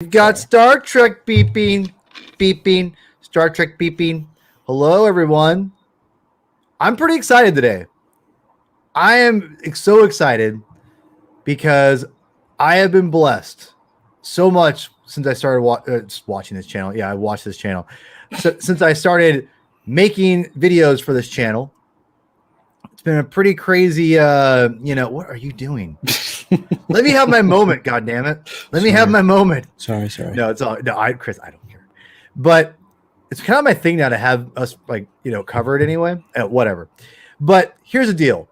We've got Star Trek beeping, beeping, Star Trek beeping. Hello, everyone. I'm pretty excited today. I am so excited because I have been blessed so much since I started watching this channel. Yeah, I watched this channel. Since I started making videos for this channel, it's been a pretty crazy, what are you doing? Let me have my moment, goddammit. Let me have my moment. Sorry. No, it's all Chris, I don't care. But it's kind of my thing now to have us covered anyway. Whatever. But here's the deal.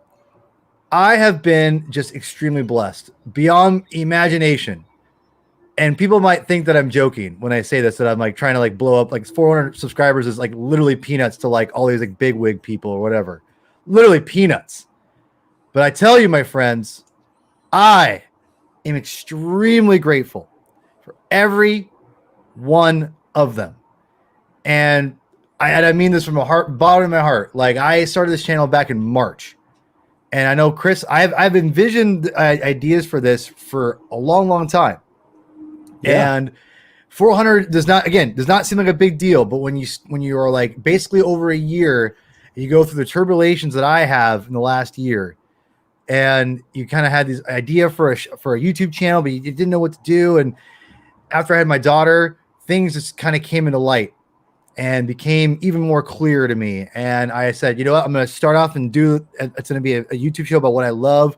I have been just extremely blessed beyond imagination. And people might think that I'm joking when I say this, that I'm like trying to like blow up like 400 subscribers is like literally peanuts to like all these like big wig people or whatever. Literally peanuts. But I tell you, my friends, I am extremely grateful for every one of them. And I mean this from a bottom of my heart. Like, I started this channel back in March. And I know, Chris, I've envisioned ideas for this for a long, long time. Yeah. And 400 does not seem like a big deal. But when you are like basically over a year, you go through the turbulations that I have in the last year, and you kind of had this idea for a YouTube channel, but you didn't know what to do. And after I had my daughter, things just kind of came into light and became even more clear to me. And I said, you know what, I'm going to start off and it's going to be a YouTube show about what I love,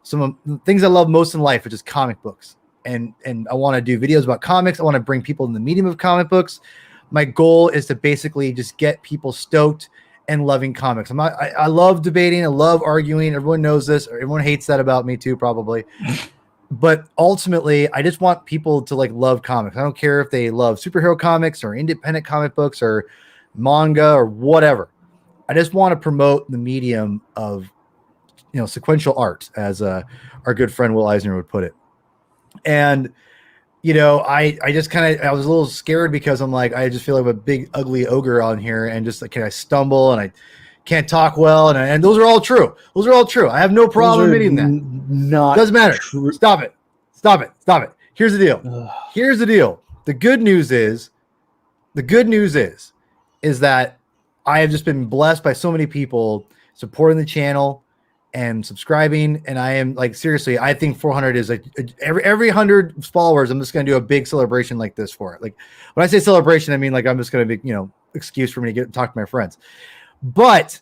some of the things I love most in life, which is comic books. And I want to do videos about comics. I want to bring people in the medium of comic books. My goal is to basically just get people stoked and loving comics. I love debating. I love arguing. Everyone knows this. Everyone hates that about me too, probably. But ultimately, I just want people to like love comics. I don't care if they love superhero comics or independent comic books or manga or whatever. I just want to promote the medium of, sequential art, as our good friend Will Eisner would put it. And, I just I was a little scared because I'm like, I just feel like a big ugly ogre on here, and just like, can I stumble and I can't talk well, and those are all true. Those are all true. I have no problem admitting that. Doesn't matter. True. Stop it. Here's the deal. Here's the deal. The good news is that I have just been blessed by so many people supporting the channel and subscribing. And I am like, seriously, I think 400 is like every 100 followers, I'm just going to do a big celebration like this for it. Like, when I say celebration, I mean, like, I'm just going to be, excuse for me to talk to my friends. But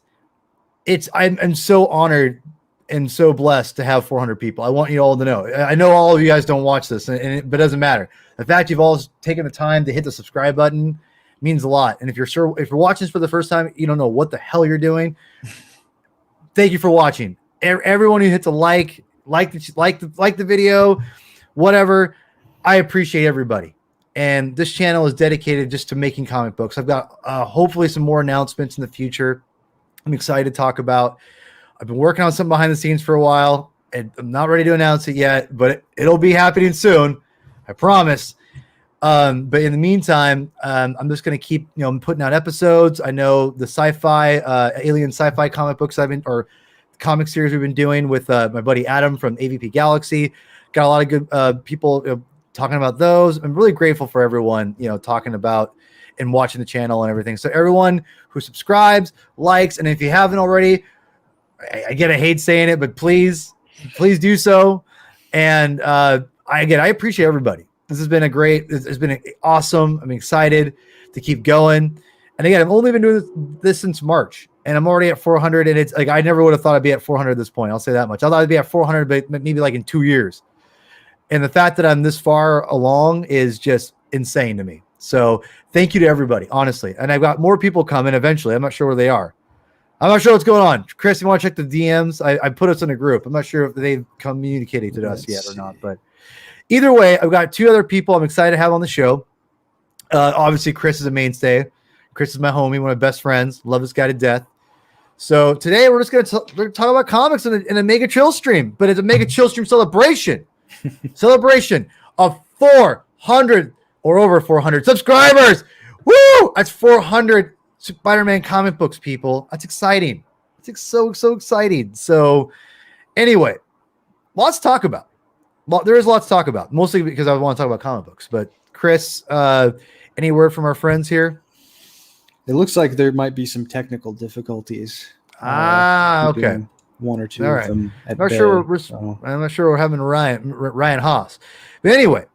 I'm so honored and so blessed to have 400 people. I want you all to know. I know all of you guys don't watch this, but it doesn't matter. The fact you've all taken the time to hit the subscribe button means a lot. And if you're watching this for the first time, you don't know what the hell you're doing. Thank you for watching. Everyone who hits a like the video, whatever. I appreciate everybody. And this channel is dedicated just to making comic books. I've got hopefully some more announcements in the future I'm excited to talk about. I've been working on something behind the scenes for a while, and I'm not ready to announce it yet, but it'll be happening soon. I promise. But in the meantime, I'm just going to keep, putting out episodes. I know the alien sci-fi comic books or comic series we've been doing with my buddy Adam from AVP Galaxy. Got a lot of good people talking about those. I'm really grateful for everyone, talking about and watching the channel and everything. So everyone who subscribes, likes, and if you haven't already, I hate saying it, but please do so. And I appreciate everybody. This has been it's been awesome. I'm excited to keep going. And again, I've only been doing this since March, and I'm already at 400. And it's like, I never would have thought I'd be at 400 at this point. I'll say that much. I thought I'd be at 400, but maybe like in 2 years. And the fact that I'm this far along is just insane to me. So thank you to everybody, honestly. And I've got more people coming eventually. I'm not sure where they are. I'm not sure what's going on. Chris, you want to check the DMs? I put us in a group. I'm not sure if they've communicated to us yet or not. But either way, I've got 2 other people I'm excited to have on the show. Obviously, Chris is a mainstay. Chris is my homie, one of my best friends. Love this guy to death. So today we're just going to talk about comics in a Mega Chill stream. But it's a Mega Chill stream celebration. Celebration of 400 or over 400 subscribers. Woo! That's 400 Spider-Man comic books, people. That's exciting. It's so exciting. So anyway, lots to talk about. There is lots to talk about, mostly because I want to talk about comic books. But Chris, any word from our friends here? It looks like there might be some technical difficulties. Okay. One or two All of right. them at I'm not sure we're having Ryan Haas. But anyway,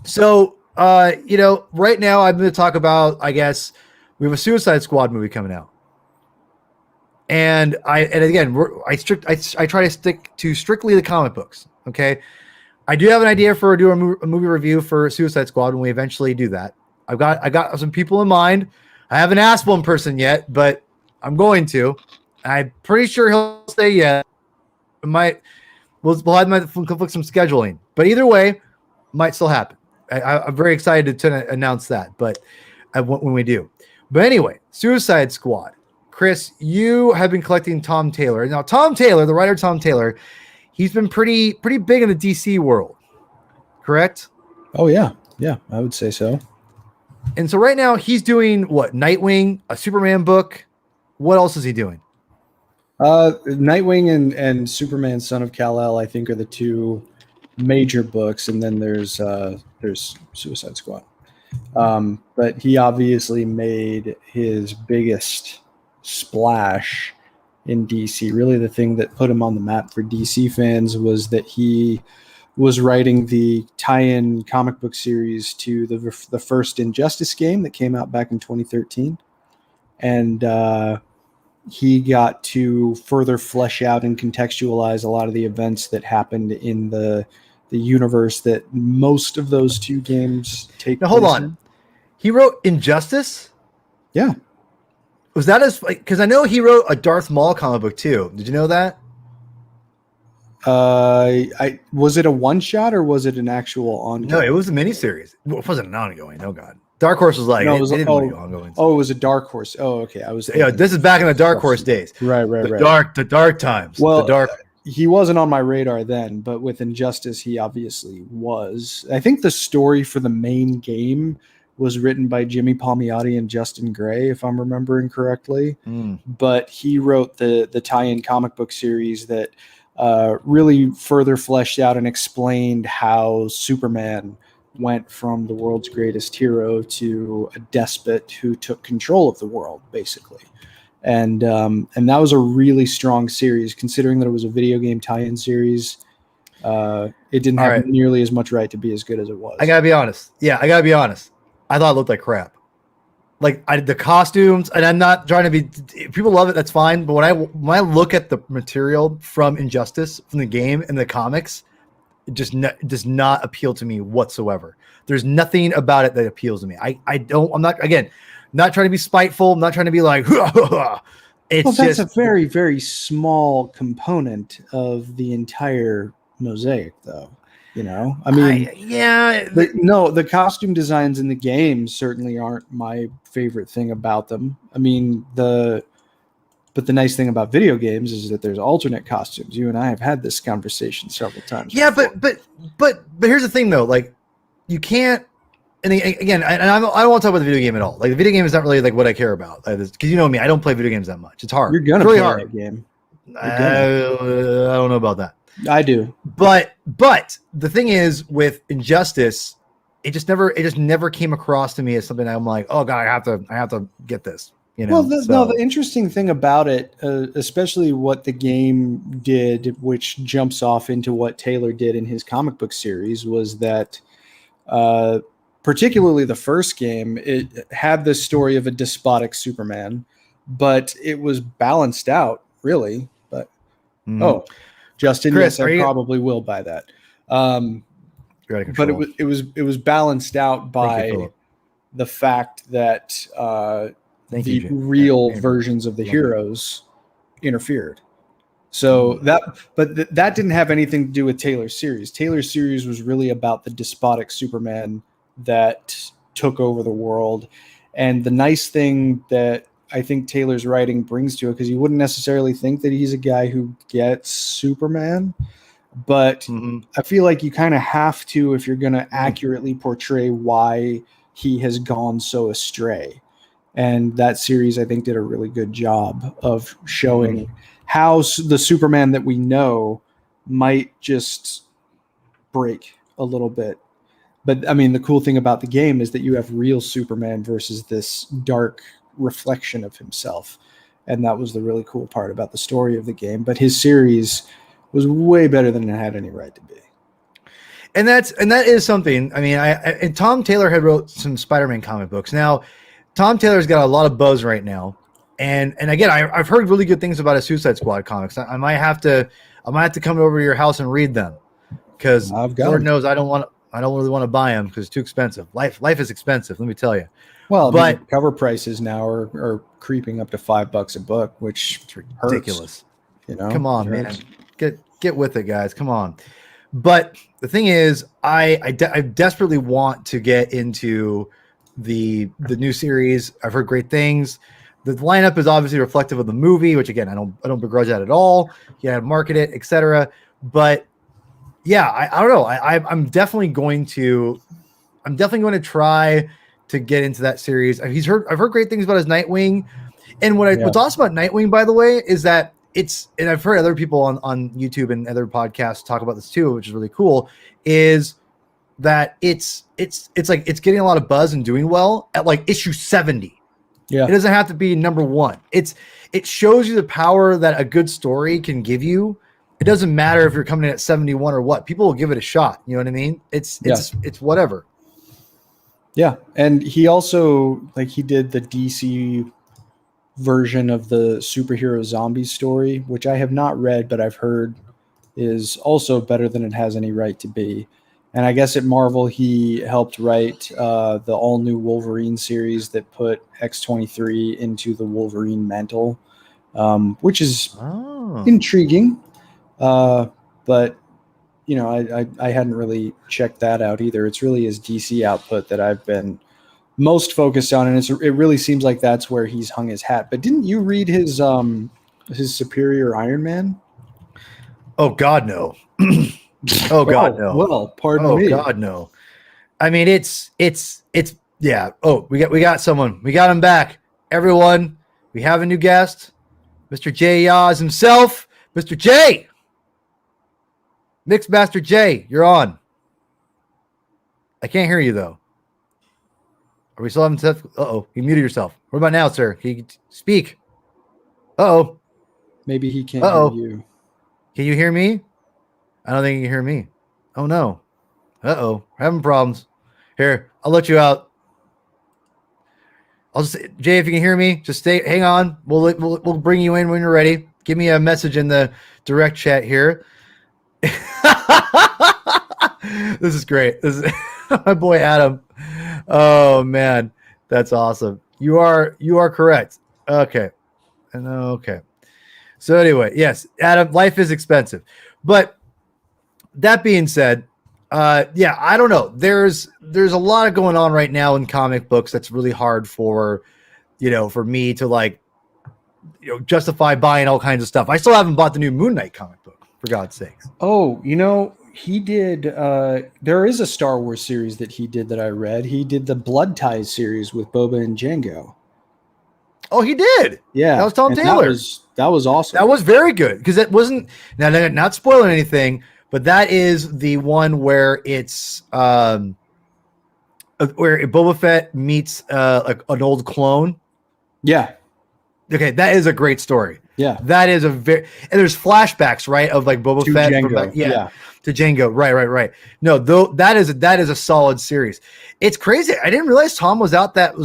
so right now I'm going to talk about, I guess, we have a Suicide Squad movie coming out. And again, I try to stick to strictly the comic books. Okay. I do have an idea for a movie review for Suicide Squad when we eventually do that. I got some people in mind. I haven't asked one person yet, but I'm going to. I'm pretty sure he'll say yeah. We'll conflict some scheduling, but either way, might still happen. I'm very excited to announce that, but when we do. But anyway, Suicide Squad. Chris, you have been collecting Tom Taylor. Now, Tom Taylor, the writer Tom Taylor, he's been pretty big in the DC world, correct? Oh yeah, I would say so. And so right now he's doing what? Nightwing, a Superman book. What else is he doing? Nightwing and Superman, Son of Kal-El, I think, are the two major books, and then there's Suicide Squad. But he obviously made his biggest splash in DC. Really, the thing that put him on the map for DC fans was that he was writing the tie-in comic book series to the first Injustice game that came out back in 2013, and he got to further flesh out and contextualize a lot of the events that happened in the universe that most of those two games take place. Now, hold on. He wrote Injustice? Yeah. Was that because I know he wrote a Darth Maul comic book too. Did you know that? Was it a one shot or was it an actual ongoing? No, it was a miniseries. It wasn't an ongoing. Oh God, Dark Horse was like no, it was ongoing. Oh, it was a Dark Horse. Oh, okay. I was. This is back in the Dark Horse days. Right. The dark times. Well, the dark. He wasn't on my radar then, but with Injustice, he obviously was. I think the story for the main game was written by Jimmy Palmiotti and Justin Gray, if I'm remembering correctly. But he wrote the tie-in comic book series that really further fleshed out and explained how Superman went from the world's greatest hero to a despot who took control of the world, basically. And that was a really strong series, considering that it was a video game tie-in series. It didn't have nearly as much right to be as good as it was. I gotta be honest. I thought it looked like crap. Like the costumes, and I'm not trying to be. People love it, that's fine. But when I look at the material from Injustice, from the game and the comics, it just does not appeal to me whatsoever. There's nothing about it that appeals to me. I'm not trying to be spiteful. I'm not trying to be like. That's a very, very small component of the entire mosaic, though. I mean, the costume designs in the game certainly aren't my favorite thing about them. I mean, but the nice thing about video games is that there's alternate costumes. You and I have had this conversation several times. Yeah, but here's the thing though. Like, you can't. And again, I don't want to talk about the video game at all. Like, the video game is not really like what I care about. Because you know me, I don't play video games that much. It's hard. You're gonna play that game. I don't know about that. I do. But the thing is, with Injustice, it just never came across to me as something I'm like, oh God, I have to get this. Well, the interesting thing about it, especially what the game did, which jumps off into what Taylor did in his comic book series, was that particularly the first game, it had this story of a despotic Superman, but it was balanced out, really. But Justin, Chris, yes, I probably will buy that. But it was balanced out by the fact that the real versions of the heroes interfered. So that didn't have anything to do with Taylor's series. Taylor's series was really about the despotic Superman that took over the world. And the nice thing that I think Taylor's writing brings to it, because you wouldn't necessarily think that he's a guy who gets Superman, but I feel like you kind of have to if you're going to accurately portray why he has gone so astray. And that series, I think, did a really good job of showing how the Superman that we know might just break a little bit. But I mean, the cool thing about the game is that you have real Superman versus this dark reflection of himself. And that was the really cool part about the story of the game. But his series was way better than it had any right to be. And that is something. I mean, and Tom Taylor had wrote some Spider-Man comic books. Now, Tom Taylor's got a lot of buzz right now. And again, I've heard really good things about his Suicide Squad comics. I might have to come over to your house and read them, because Lord knows I don't really want to buy them because it's too expensive. Life is expensive, let me tell you. Well, but cover prices now are creeping up to $5 a book, which is ridiculous. Come on, man, get with it, guys. Come on. But the thing is, I desperately want to get into the new series. I've heard great things. The lineup is obviously reflective of the movie, which again, I don't begrudge that at all. Yeah, market it, etc. But yeah, I don't know. I'm definitely going to try to get into that series. I've heard great things about his Nightwing, and what's awesome about Nightwing, by the way, is that and I've heard other people on YouTube and other podcasts talk about this too, which is really cool, is that it's like it's getting a lot of buzz and doing well at like issue 70. Yeah. It doesn't have to be number 1. It shows you the power that a good story can give you. It doesn't matter if you're coming in at 71 or what. People will give it a shot. You know what I mean? It's whatever. Yeah. And he also, like, he did the DC version of the superhero zombies story, which I have not read, but I've heard is also better than it has any right to be. And I guess at Marvel, he helped write the all-new Wolverine series that put X-23 into the Wolverine mantle, which is intriguing. But, I hadn't really checked that out either. It's really his DC output that I've been most focused on, and it really seems like that's where he's hung his hat. But didn't you read his Superior Iron Man? Oh, God, no. Oh God, no. Well, pardon me. Oh God, no. I mean, it's yeah. Oh, we got someone. We got him back. Everyone, we have a new guest, Mr. Jay Yaz himself, Mr. J. Mixmaster J, you're on. I can't hear you though. Are we still having stuff? Uh-oh, you muted yourself. What about now, sir? Can you speak? Uh-oh. Maybe he can't hear you. Can you hear me? I don't think you can hear me. Oh no. Uh-oh. We're having problems. Here, I'll let you out. I'll just Jay, if you can hear me, just hang on. We'll bring you in when you're ready. Give me a message in the direct chat here. This is great. This is my boy Adam. Oh man, that's awesome. You are correct. Okay. And okay. So anyway, yes, Adam, life is expensive. But that being said, yeah, I don't know. There's a lot going on right now in comic books that's really hard for me to justify buying all kinds of stuff. I still haven't bought the new Moon Knight comic book, for God's sakes. Oh, he did. There is a Star Wars series that he did that I read. He did the Blood Ties series with Boba and Jango. Oh, he did. Yeah, that was Tom Taylor. That was awesome. That was very good because it wasn't. Now, not spoiling anything, but that is the one where it's where Boba Fett meets like an old clone. Yeah. Okay, that is a great story. Yeah, that is and there's flashbacks, right, of like Boba Fett Jango. From to Jango. Right. No, though that is a solid series. It's crazy. I didn't realize Tom was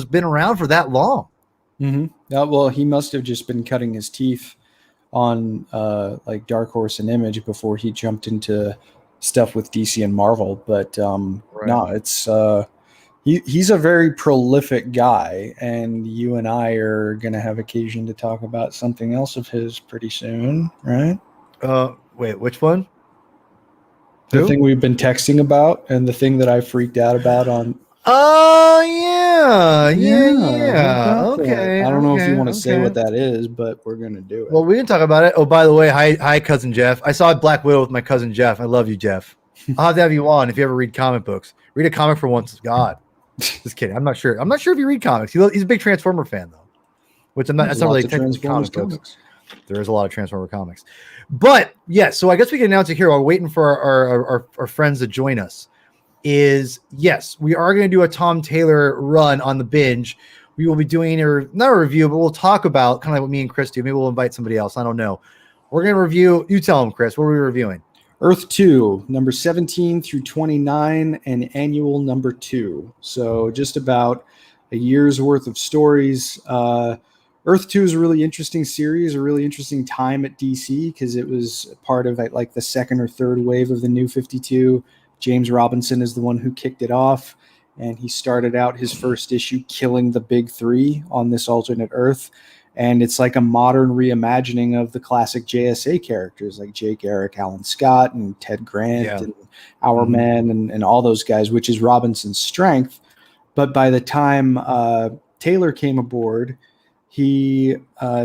been around for that long. Mm-hmm. Well, he must have just been cutting his teeth on like Dark Horse and Image before he jumped into stuff with DC and Marvel. But no, it's he's a very prolific guy, and you and I are going to have occasion to talk about something else of his pretty soon, right? Wait, which one? The thing we've been texting about, and the thing that I freaked out about on. Oh yeah. Okay. I don't know if you want to say what that is, but we're gonna do it. Well, we can talk about it. Oh, by the way, hi, cousin Jeff. I saw Black Widow with my cousin Jeff. I love you, Jeff. I'll have to have you on if you ever read comic books. Read a comic for once, God. Just kidding. I'm not sure if you read comics. He's a big Transformer fan though, which I'm not. That's not really technically comic books. There is a lot of Transformer comics, but yeah. So I guess we can announce it here. We're waiting for our friends to join us. is, yes, we are going to do a Tom Taylor run on the binge. We will be doing not a review, but we'll talk about kind of like what me and Chris do. Maybe we'll invite somebody else. I don't know. We're going to review. You tell them, Chris. What are we reviewing? Earth 2, number 17 through 29, and annual number 2. So just about a year's worth of stories. Earth 2 is a really interesting series, a really interesting time at DC because it was part of like the second or third wave of the New 52. James Robinson is the one who kicked it off, and he started out his first issue killing the big three on this alternate Earth. And it's like a modern reimagining of the classic JSA characters like Jake Garrick, Alan Scott, and Ted Grant, and Our Men, and all those guys, which is Robinson's strength. But by the time Taylor came aboard, he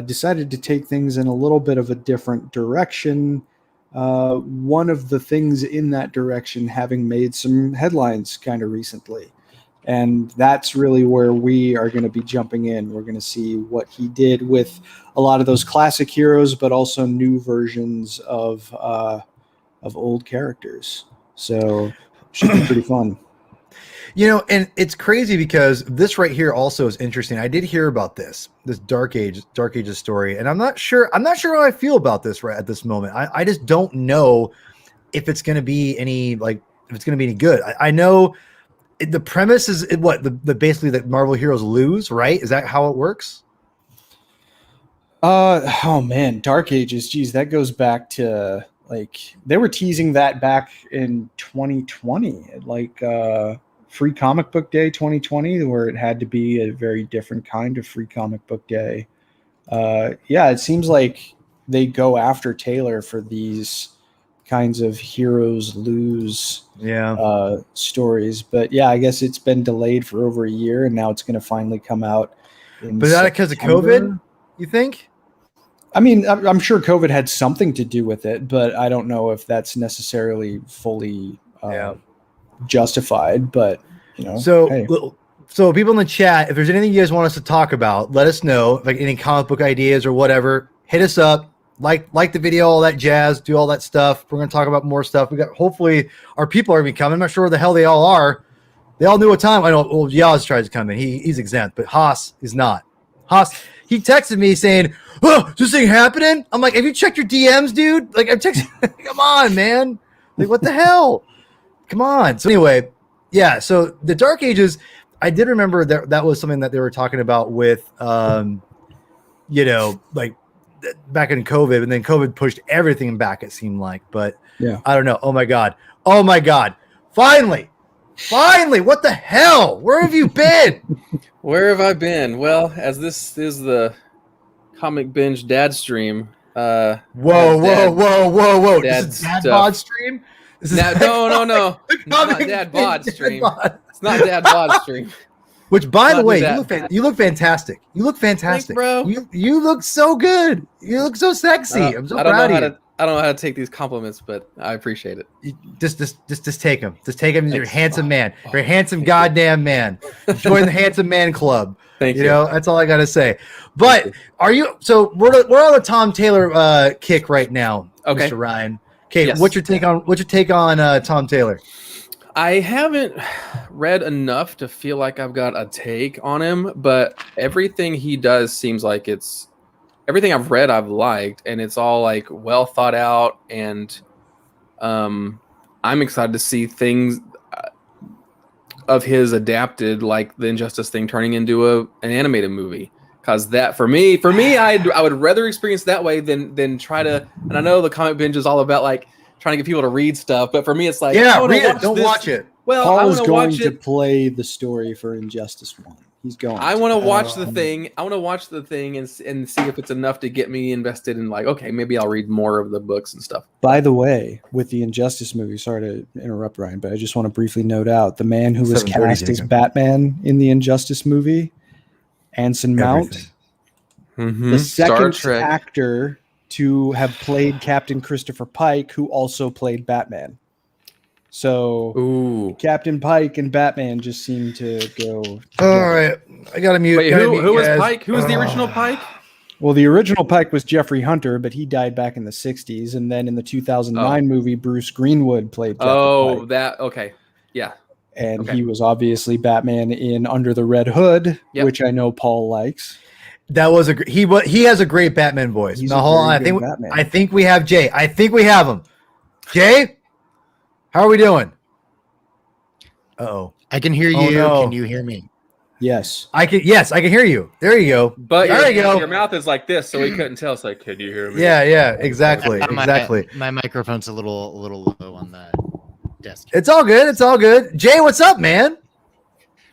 decided to take things in a little bit of a different direction. One of the things in that direction having made some headlines kind of recently. And that's really where we are going to be jumping in. We're going to see what he did with a lot of those classic heroes, but also new versions of old characters. So should be pretty fun. You know, and it's crazy because this right here also is interesting. I did hear about this Dark Ages story, and I'm not sure how I feel about this right at this moment. I just don't know if it's going to be any good. I know the premise is what the basically that Marvel heroes lose, right? Is that how it works? Oh man, Dark Ages. Geez, that goes back to like they were teasing that back in 2020, like Free Comic Book Day 2020, where it had to be a very different kind of Free Comic Book Day. Yeah, it seems like they go after Taylor for these kinds of heroes lose stories. But yeah, I guess it's been delayed for over a year, and now it's going to finally come out. But is that because of COVID, you think? I mean, I'm sure COVID had something to do with it, but I don't know if that's necessarily fully justified. But you know, so people in the chat, if there's anything you guys want us to talk about, let us know. Like any comic book ideas or whatever, hit us up. Like the video, all that jazz, do all that stuff. We're going to talk about more stuff. We got, hopefully our people are going to be coming. I'm not sure where the hell they all are. They all knew what time. I know. Well, Yaz tries to come in. He's exempt, but Haas is not. Haas, he texted me saying, "Oh, is this thing happening?" I'm like, "Have you checked your DMs, dude?" Like, I'm texting. Come on, man. Like, what the hell? Come on. So anyway, yeah. So the Dark Ages, I did remember that was something that they were talking about with, like back in COVID, and then COVID pushed everything back. It seemed like, but yeah, I don't know. Oh my god. Finally, what the hell? Where have you been? Where have I been? Well, as this is the Comic Binge Dad stream. Whoa. Dad This is Dad Bod stream? No. Not Dad Bod stream. It's not Dad Bod stream. Which, by the way, you look fantastic. You look fantastic. Thanks, bro. You look so good. You look so sexy. I'm so proud of you. I don't know how to take these compliments, but I appreciate it. Just take them. Just take them. You're a handsome man. You're a handsome goddamn man. Join the handsome man club. Thank you. You know, that's all I gotta say. But are you? So we're on the Tom Taylor kick right now, okay. Mr. Ryan. Okay, yes. What's your take on Tom Taylor? I haven't read enough to feel like I've got a take on him, but everything he does seems like everything I've read I've liked, and it's all like well thought out, and I'm excited to see things of his adapted, like the Injustice thing turning into an animated movie. Because that for me, I would rather experience that way than try to. And I know the Comic Binge is all about like trying to get people to read stuff, but for me, it's like read it, don't watch it. Well, Paul is going to play the story for Injustice 1. He's going. I want to watch the thing. I want to watch the thing and see if it's enough to get me invested in. Like, okay, maybe I'll read more of the books and stuff. By the way, with the Injustice movie, sorry to interrupt, Ryan, but I just want to briefly note out the man who was cast as Batman in the Injustice movie, Anson Mount, the second actor to have played Captain Christopher Pike, who also played Batman. So Captain Pike and Batman just seem to go together. All right, I gotta mute. Wait, who was Pike? Who was the original Pike? Well, the original Pike was Jeffrey Hunter, but he died back in the 60s. And then in the 2009 movie, Bruce Greenwood played Captain Pike. That okay. Yeah. and he was obviously Batman in Under the Red Hood, which I know Paul likes. That was he has a great Batman voice. Now hold on, I think we have Jay. I think we have him. Jay, how are we doing? Uh-oh. I can hear you. No. Can you hear me? Yes. I can hear you. There you go. But there you go. Your mouth is like this, so we couldn't tell. It's like, can you hear me? Yeah, exactly. Exactly. My microphone's a little low on the desk. It's all good. It's all good. Jay, what's up, man?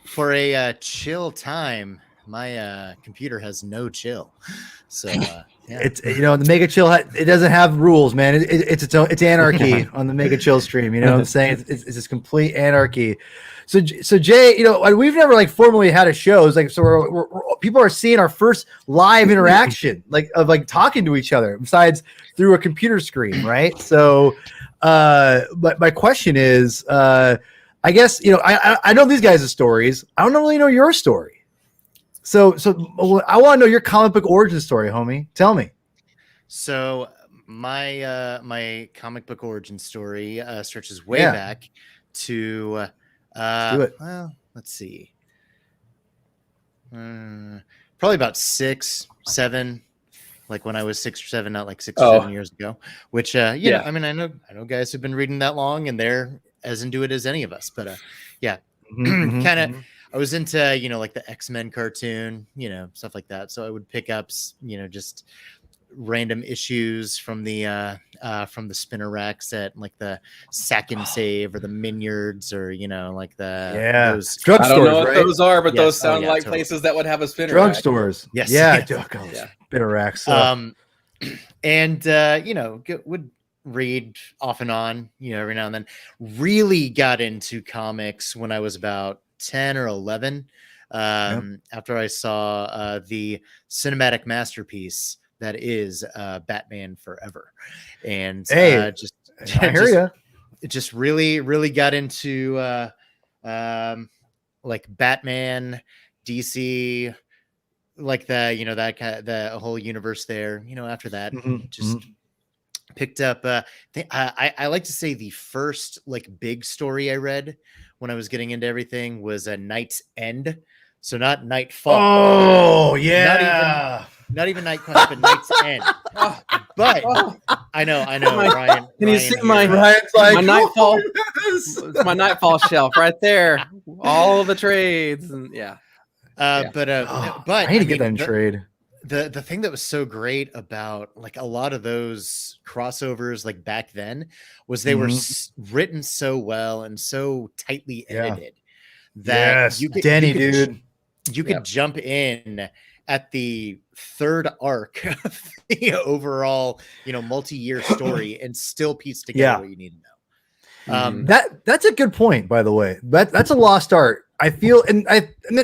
For a chill time, my computer has no chill. So it's the Mega Chill. It doesn't have rules, man. It's anarchy on the Mega Chill stream. You know what I'm saying? It's just complete anarchy. So Jay, we've never formally had a show. It's like we're people are seeing our first live interaction, of talking to each other, besides through a computer screen, right? So, but my question is, I guess I know these guys' stories. I don't really know your story. So I want to know your comic book origin story, homie. Tell me. So my my comic book origin story stretches way back to well, let's see, probably about 6, 7, like when I was 6 or 7, not like 6 or 7 years ago. Which I mean, I know guys who've been reading that long, and they're as into it as any of us. But kind of. I was into, like the X-Men cartoon, stuff like that. So I would pick up, just random issues from the spinner racks at like the Sack and Save or the Minyards or, like those drugstores. I don't know what right? those are, but those sound like places that would have a spinner rack. Drugstores. Yes. Yeah. Spinner racks. Would read off and on, every now and then. Really got into comics when I was about 10 or 11 after I saw the cinematic masterpiece that is Batman Forever, and I hear you. It just really got into like Batman, DC, like that kind of the whole universe there. After that, picked up. I like to say the first big story I read when I was getting into everything was a Night's End. So not Nightfall. Oh yeah. Not even Night Quest, but Night's End. But I know, Ryan. Can you see Ryan's like my Nightfall? My Nightfall shelf right there. All the trades and But I need to get that in trade. The thing that was so great about a lot of those crossovers back then was they were written so well and so tightly edited that you could jump in at the third arc of the overall multi-year story and still piece together what you need to know. That's a good point, by the way. That's a lost art. I feel, and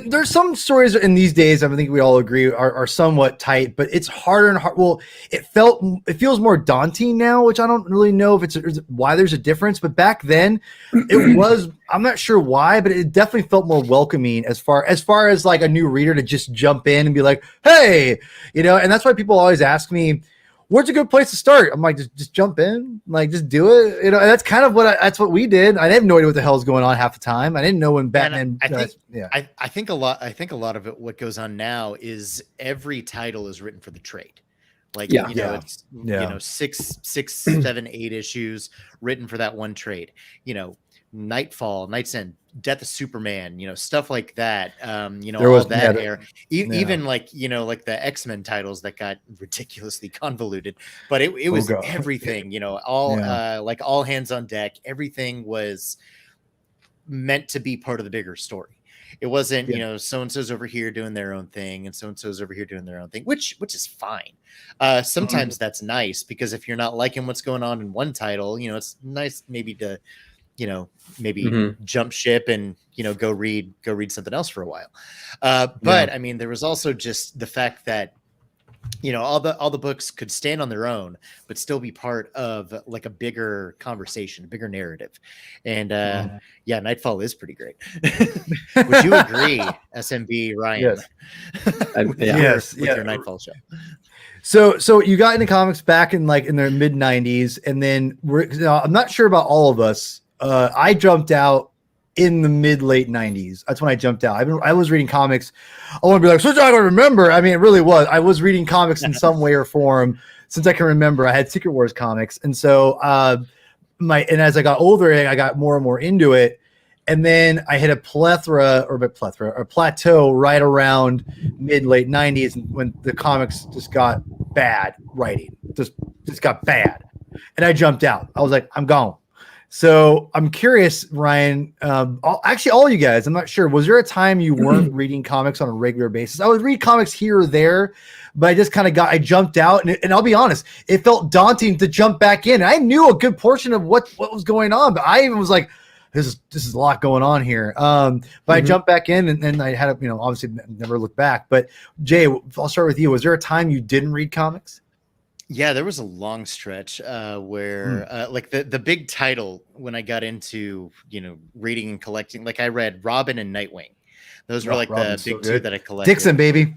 there's some stories in these days, I think we all agree, are somewhat tight, but it's harder and hard. Well, it feels more daunting now, which I don't really know if it's why there's a difference. But back then, it was. I'm not sure why, but it definitely felt more welcoming as far as a new reader to just jump in and be like, hey, And that's why people always ask me, where's a good place to start? I'm like, just jump in, just do it. And that's kind of that's what we did. I have no idea what the hell's going on half the time. I didn't know when Batman. I think a lot of it. What goes on now is every title is written for the trade. It's 6, 7, 8 issues written for that one trade. Nightfall, Night's End, Death of Superman, stuff like that. There was that era. Even the X-Men titles that got ridiculously convoluted, but it was everything. All hands on deck. Everything was meant to be part of the bigger story. It wasn't so and so's over here doing their own thing and so and so's over here doing their own thing, which is fine. Sometimes that's nice because if you're not liking what's going on in one title, it's nice maybe to jump ship and go read something else for a while. But I mean, there was also just the fact that all the books could stand on their own but still be part of a bigger conversation, a bigger narrative. And Nightfall is pretty great. Would you agree, SMB Ryan? Yes. With your Nightfall show. So you got into comics back in the mid 90s, and then I'm not sure about all of us. I jumped out in the mid-late 90s. That's when I jumped out. I was reading comics. I want to be like, since I can remember. I mean, it really was. I was reading comics in some way or form since I can remember. I had Secret Wars comics. And so and as I got older, I got more and more into it. And then I hit a plateau right around mid-late 90s when the comics just got bad writing. Just got bad. And I jumped out. I was like, I'm gone. So I'm curious, Ryan, actually all you guys, I'm not sure. Was there a time you weren't reading comics on a regular basis? I would read comics here or there, but I just kind of I jumped out, and I'll be honest, it felt daunting to jump back in. I knew a good portion of what was going on, but I even was like, this is a lot going on here. But I jumped back in, and then I had, obviously never looked back. But Jay, I'll start with you. Was there a time you didn't read comics? Yeah, there was a long stretch where like the big title when I got into, reading and collecting, like I read Robin and Nightwing. Those were like Robin's the big two that I collected. Dixon, baby.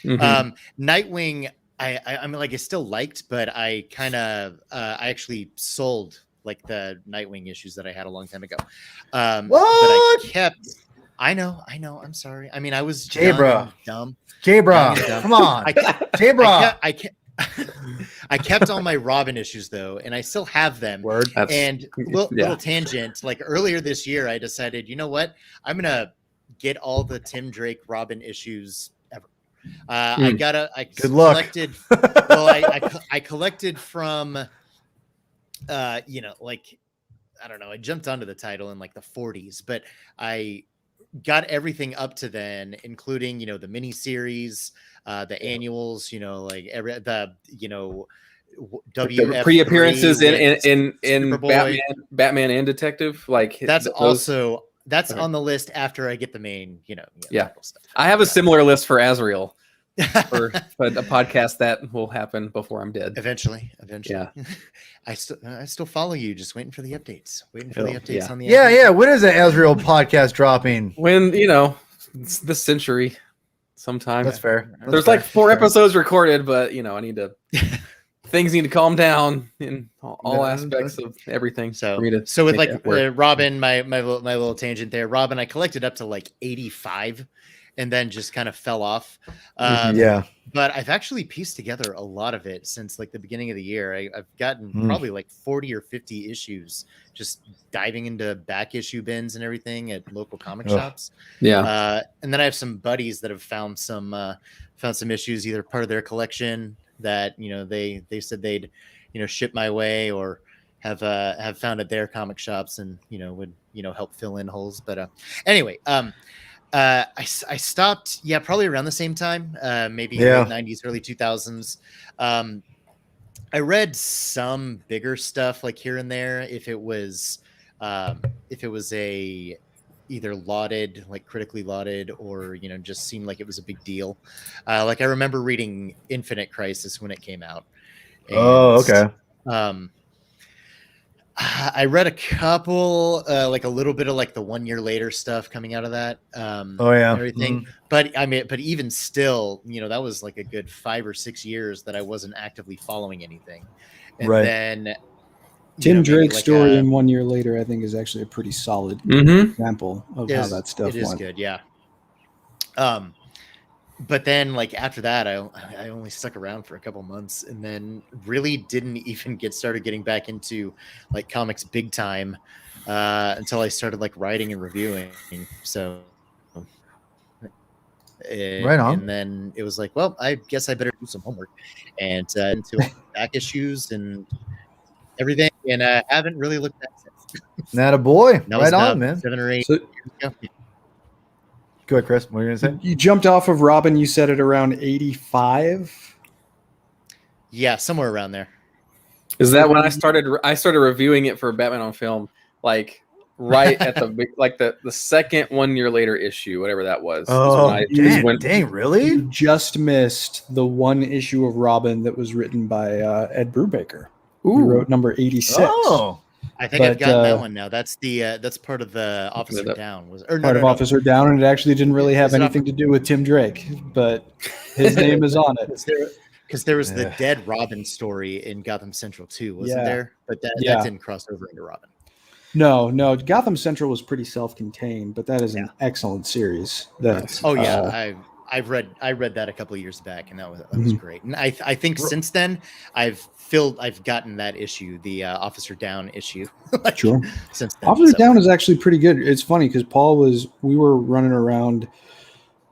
Nightwing, I mean, like I still liked, but I kind of I actually sold like the Nightwing issues that I had a long time ago. What? But I kept. I know. I'm sorry. I mean, I was dumb. J-Bra, come on. J-Bra. I kept all my Robin issues though, and I still have them. Little tangent. Like earlier this year, I decided, you know what? I'm gonna get all the Tim Drake Robin issues ever. I collected. Well, I collected from, like I don't know. I jumped onto the title in like the 40s, but I got everything up to then, including the miniseries, the annuals, like the WF pre-appearances in Batman and Detective. Like that's on the list after I get the main, stuff. I have a similar list for Azrael. for a podcast that will happen before I'm dead. Eventually. Yeah. I still follow you, just waiting for the updates. On the Yeah. When is the Azrael podcast dropping? When it's this century sometime. That's fair. There's like 4 episodes recorded, but I need to things need to calm down in all aspects of everything. So with like Robin, my little tangent there. Robin, I collected up to like 85. And then just kind of fell off. But I've actually pieced together a lot of it since like the beginning of the year. I've gotten probably like 40 or 50 issues, just diving into back issue bins and everything at local comic shops. Yeah. And then I have some buddies that have found some issues, either part of their collection that, they said they'd, ship my way, or have found at their comic shops and, would, help fill in holes. But anyway, I stopped, probably around the same time, maybe late 90s, early 2000s. I read some bigger stuff like here and there, if it was a either lauded, like critically lauded, or just seemed like it was a big deal. Like I remember reading Infinite Crisis when it came out. And, okay. I read a couple, like a little bit of like the 1 year later stuff coming out of that. Everything. But but even still, that was like a good 5 or 6 years that I wasn't actively following anything. And then Tim Drake's story in 1 year later, I think, is actually a pretty solid example of how that stuff went. It is good, yeah. But then, like after that, I only stuck around for a couple months, and then really didn't even started getting back into like comics big time until I started like writing and reviewing. So, right on. And then it was like, well, I guess I better do some homework and into back issues and everything, and I haven't really looked back since. Not a boy. Right on, man. 7 or 8 so, years ago. Go ahead, Chris. What are you going to say? You jumped off of Robin, you said it around 85? Yeah, somewhere around there. Is that when I started reviewing it for Batman on Film, like right at the second 1 year later issue, whatever that was. Dang, really? You just missed the one issue of Robin that was written by Ed Brubaker. He wrote number 86. Oh. I think I've got that one now. That's that's part of the Officer Down. Officer Down, and it actually didn't really have anything to do with Tim Drake, but his name is on it. Because there was the Dead Robin story in Gotham Central too, wasn't there? But that didn't cross over into Robin. No, Gotham Central was pretty self-contained, but that is an excellent series. I've read that a couple of years back, and that was great. And I think since then I've gotten that issue, the Officer Down issue. Sure. Since then, Officer Down is actually pretty good. It's funny because we were running around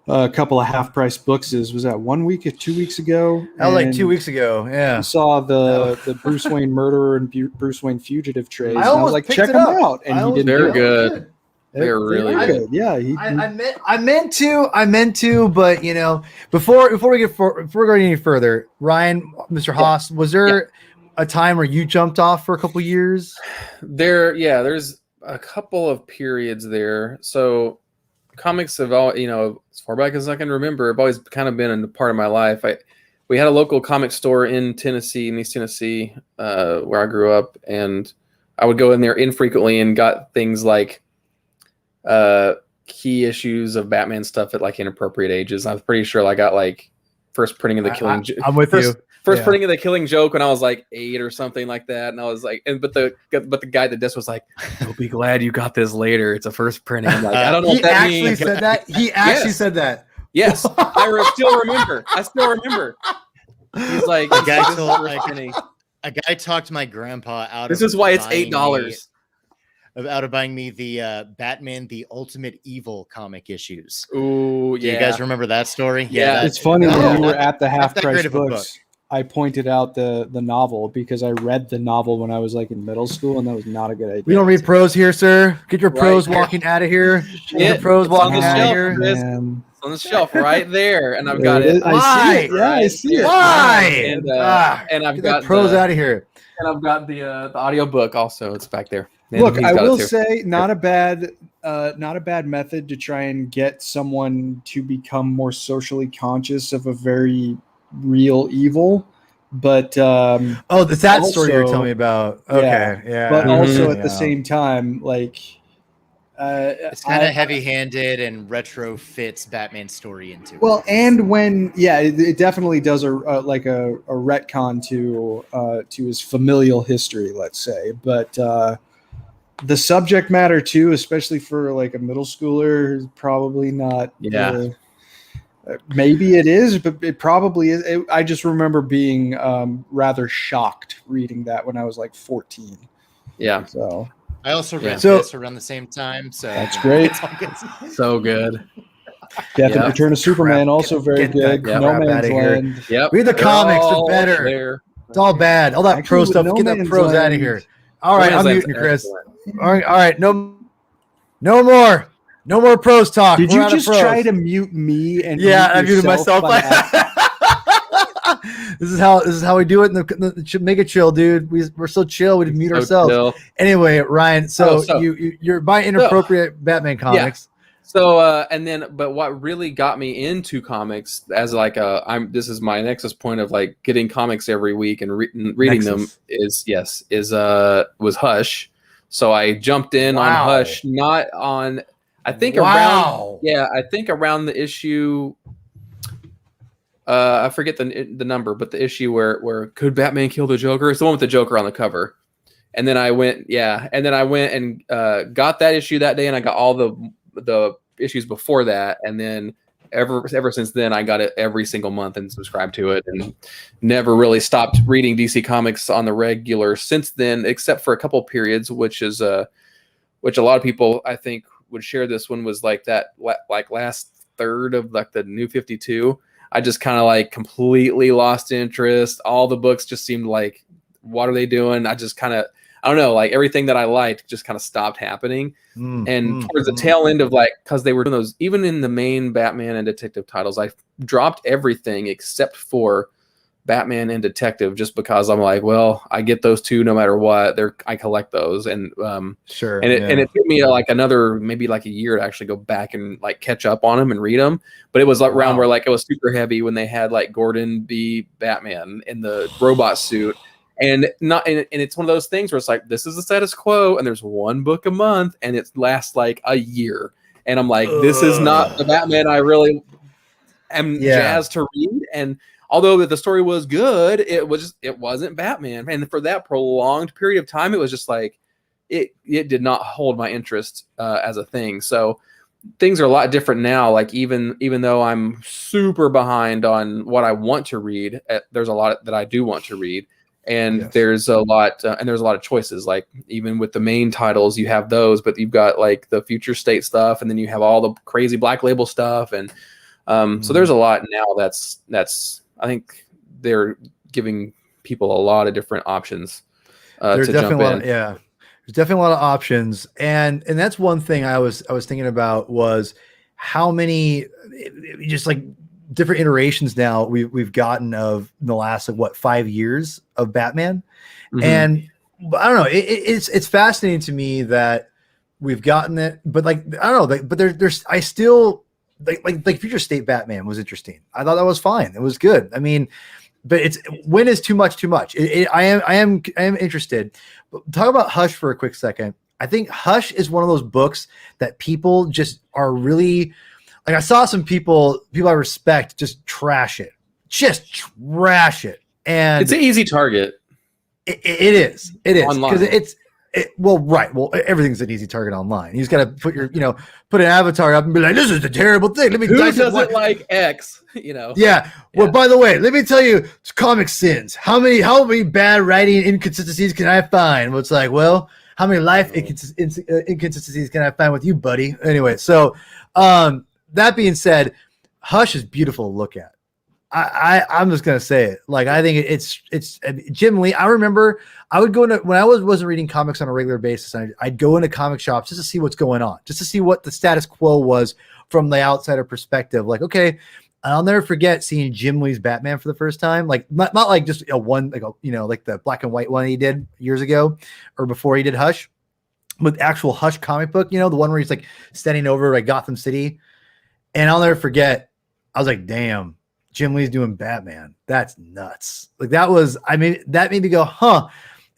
a couple of half-price books. Was that 1 week or 2 weeks ago? That was like 2 weeks ago. Yeah. I saw the Bruce Wayne Murderer and Bruce Wayne Fugitive trades. I was like, check them out, and he didn't. They're good. They're really good. Yeah, I meant to, but before we go any further, Ryan, Mr. Haas, was there a time where you jumped off for a couple years? There's a couple of periods there. So comics have all, as far back as I can remember, have always kind of been a part of my life. We had a local comic store in Tennessee, in East Tennessee, where I grew up, and I would go in there infrequently and got things like key issues of Batman stuff at like inappropriate ages. I was pretty sure I got like first printing of the Killing Joke. I'm with you. First printing of the Killing Joke when I was like 8 or something like that, and I was like, but the guy at the desk was like, "You'll be glad you got this later. It's a first printing." I'm like, I don't know what that means. Said that. He actually said that. Yes, I still remember. He's like, a guy talked my grandpa out. This is why it's $8. Out of buying me the Batman: The Ultimate Evil comic issues. Ooh, yeah. Do you guys remember that story? Yeah, it's funny when we were at the half price books. I pointed out the novel because I read the novel when I was like in middle school, and that was not a good idea. We don't read prose here, sir. Get your prose walking out of here. Get your prose walking out of here. It's on the shelf right there, and I've got it. Why? I see it. Why? And I've got prose out of here. And I've got the audio book also. It's back there. And look, I will say, not a bad method to try and get someone to become more socially conscious of a very real evil. But the sad story you're telling me about. Okay, yeah. But also at the same time, like it's kind of heavy-handed and retrofits Batman's story into it. Well, and when it definitely does a retcon to his familial history, let's say, but the subject matter too, especially for like a middle schooler, is probably not. Yeah. Maybe it is, but it probably is. I just remember being rather shocked reading that when I was like 14. Yeah. So I also read this around the same time. So that's great. So good. Death and Return of Superman, also very good. No Man's Land. Yep. Read the comics, they're better. There. It's all bad. All that pro stuff. Get that prose out of here. All right, I'm muting you, Chris. All right. No more prose talk. Did you just try to mute me? And I muted myself. This is how we do it. Make it chill, dude. We're so chill. We mute ourselves. Chill. Anyway, Ryan. So you're buying inappropriate Batman comics. So but what really got me into comics as like this is my nexus point of like getting comics every week and reading them was Hush. So I jumped in on Hush, not on. I think around the issue. I forget the number, but the issue where could Batman kill the Joker? It's the one with the Joker on the cover. And then I went and got that issue that day, and I got all the issues before that, and then ever since then I got it every single month and subscribed to it, and never really stopped reading DC Comics on the regular since then, except for a couple periods, which a lot of people I think would share this one, was like that like last third of like the New 52. I just kind of like completely lost interest. All the books just seemed like, what are they doing? I just kind of, I don't know, like everything that I liked just kind of stopped happening. Towards the tail end of like, because they were doing those, even in the main Batman and Detective titles, I dropped everything except for Batman and Detective, just because I'm like, well, I get those two no matter what. I collect those, and sure. And it took me like maybe like a year to actually go back and like catch up on them and read them. But it was like around where like it was super heavy when they had like Gordon B. Batman in the robot suit, and it's one of those things where it's like, this is the status quo, and there's one book a month, and it lasts like a year, and I'm like, this is not the Batman I really am jazzed to read. And although the story was good, it wasn't Batman. And for that prolonged period of time, it was just like, it did not hold my interest as a thing. So things are a lot different now. Like even though I'm super behind on what I want to read, there's a lot that I do want to read. And there's a lot of choices. Like even with the main titles, you have those, but you've got like the future state stuff, and then you have all the crazy Black Label stuff, and so there's a lot now. That's I think they're giving people a lot of different options there's to definitely jump in. there's definitely a lot of options, and that's one thing I was thinking about was how many just like different iterations now we've gotten of in the last like 5 years of Batman. And I don't know, it's fascinating to me that we've gotten it, but like I don't know, but there's I still like Future State Batman was interesting. I thought that was fine. It was good. I mean, but it's when is too much. I am interested. But talk about Hush for a quick second. I think Hush is one of those books that people just are really like. I saw some people I respect just trash it, and it's an easy target. It is online. because everything's an easy target online. You just got to put an avatar up and be like, this is a terrible thing. Let me Who doesn't like X? Yeah. Well, by the way, let me tell you, it's comic sins. How many bad writing inconsistencies can I find? Well, it's like, well, how many life inconsistencies can I find with you, buddy? Anyway, so that being said, Hush is beautiful to look at. I'm just gonna say it. Like I think it's Jim Lee. I remember I would go into when I wasn't reading comics on a regular basis. I'd go into comic shops just to see what's going on, just to see what the status quo was from the outsider perspective. Like, okay, I'll never forget seeing Jim Lee's Batman for the first time. Like not like just like the black and white one he did years ago or before he did Hush, but actual Hush comic book. The one where he's like standing over like Gotham City, and I'll never forget. I was like, damn. Jim Lee's doing Batman. That's nuts. Like that made me go, huh?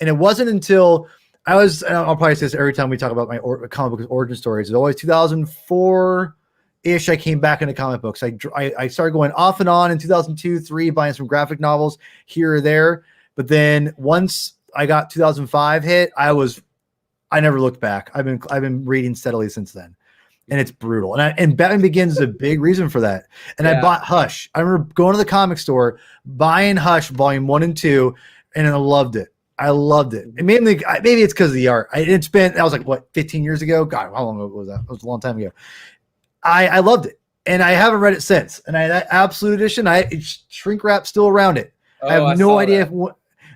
And it wasn't until I'll probably say this every time we talk about my comic book origin stories. It's always 2004-ish. I came back into comic books. I started going off and on in 2002, 3, buying some graphic novels here or there. But then once I got 2005 hit, I never looked back. I've been reading steadily since then. And it's brutal. And Batman Begins is a big reason for that. And I bought Hush. I remember going to the comic store, buying Hush volume 1 and 2, and I loved it. And maybe it's because of the art. That was like, 15 years ago? God, how long ago was that? It was a long time ago. I loved it. And I haven't read it since. And that Absolute Edition, shrink wrap still around it. I have no idea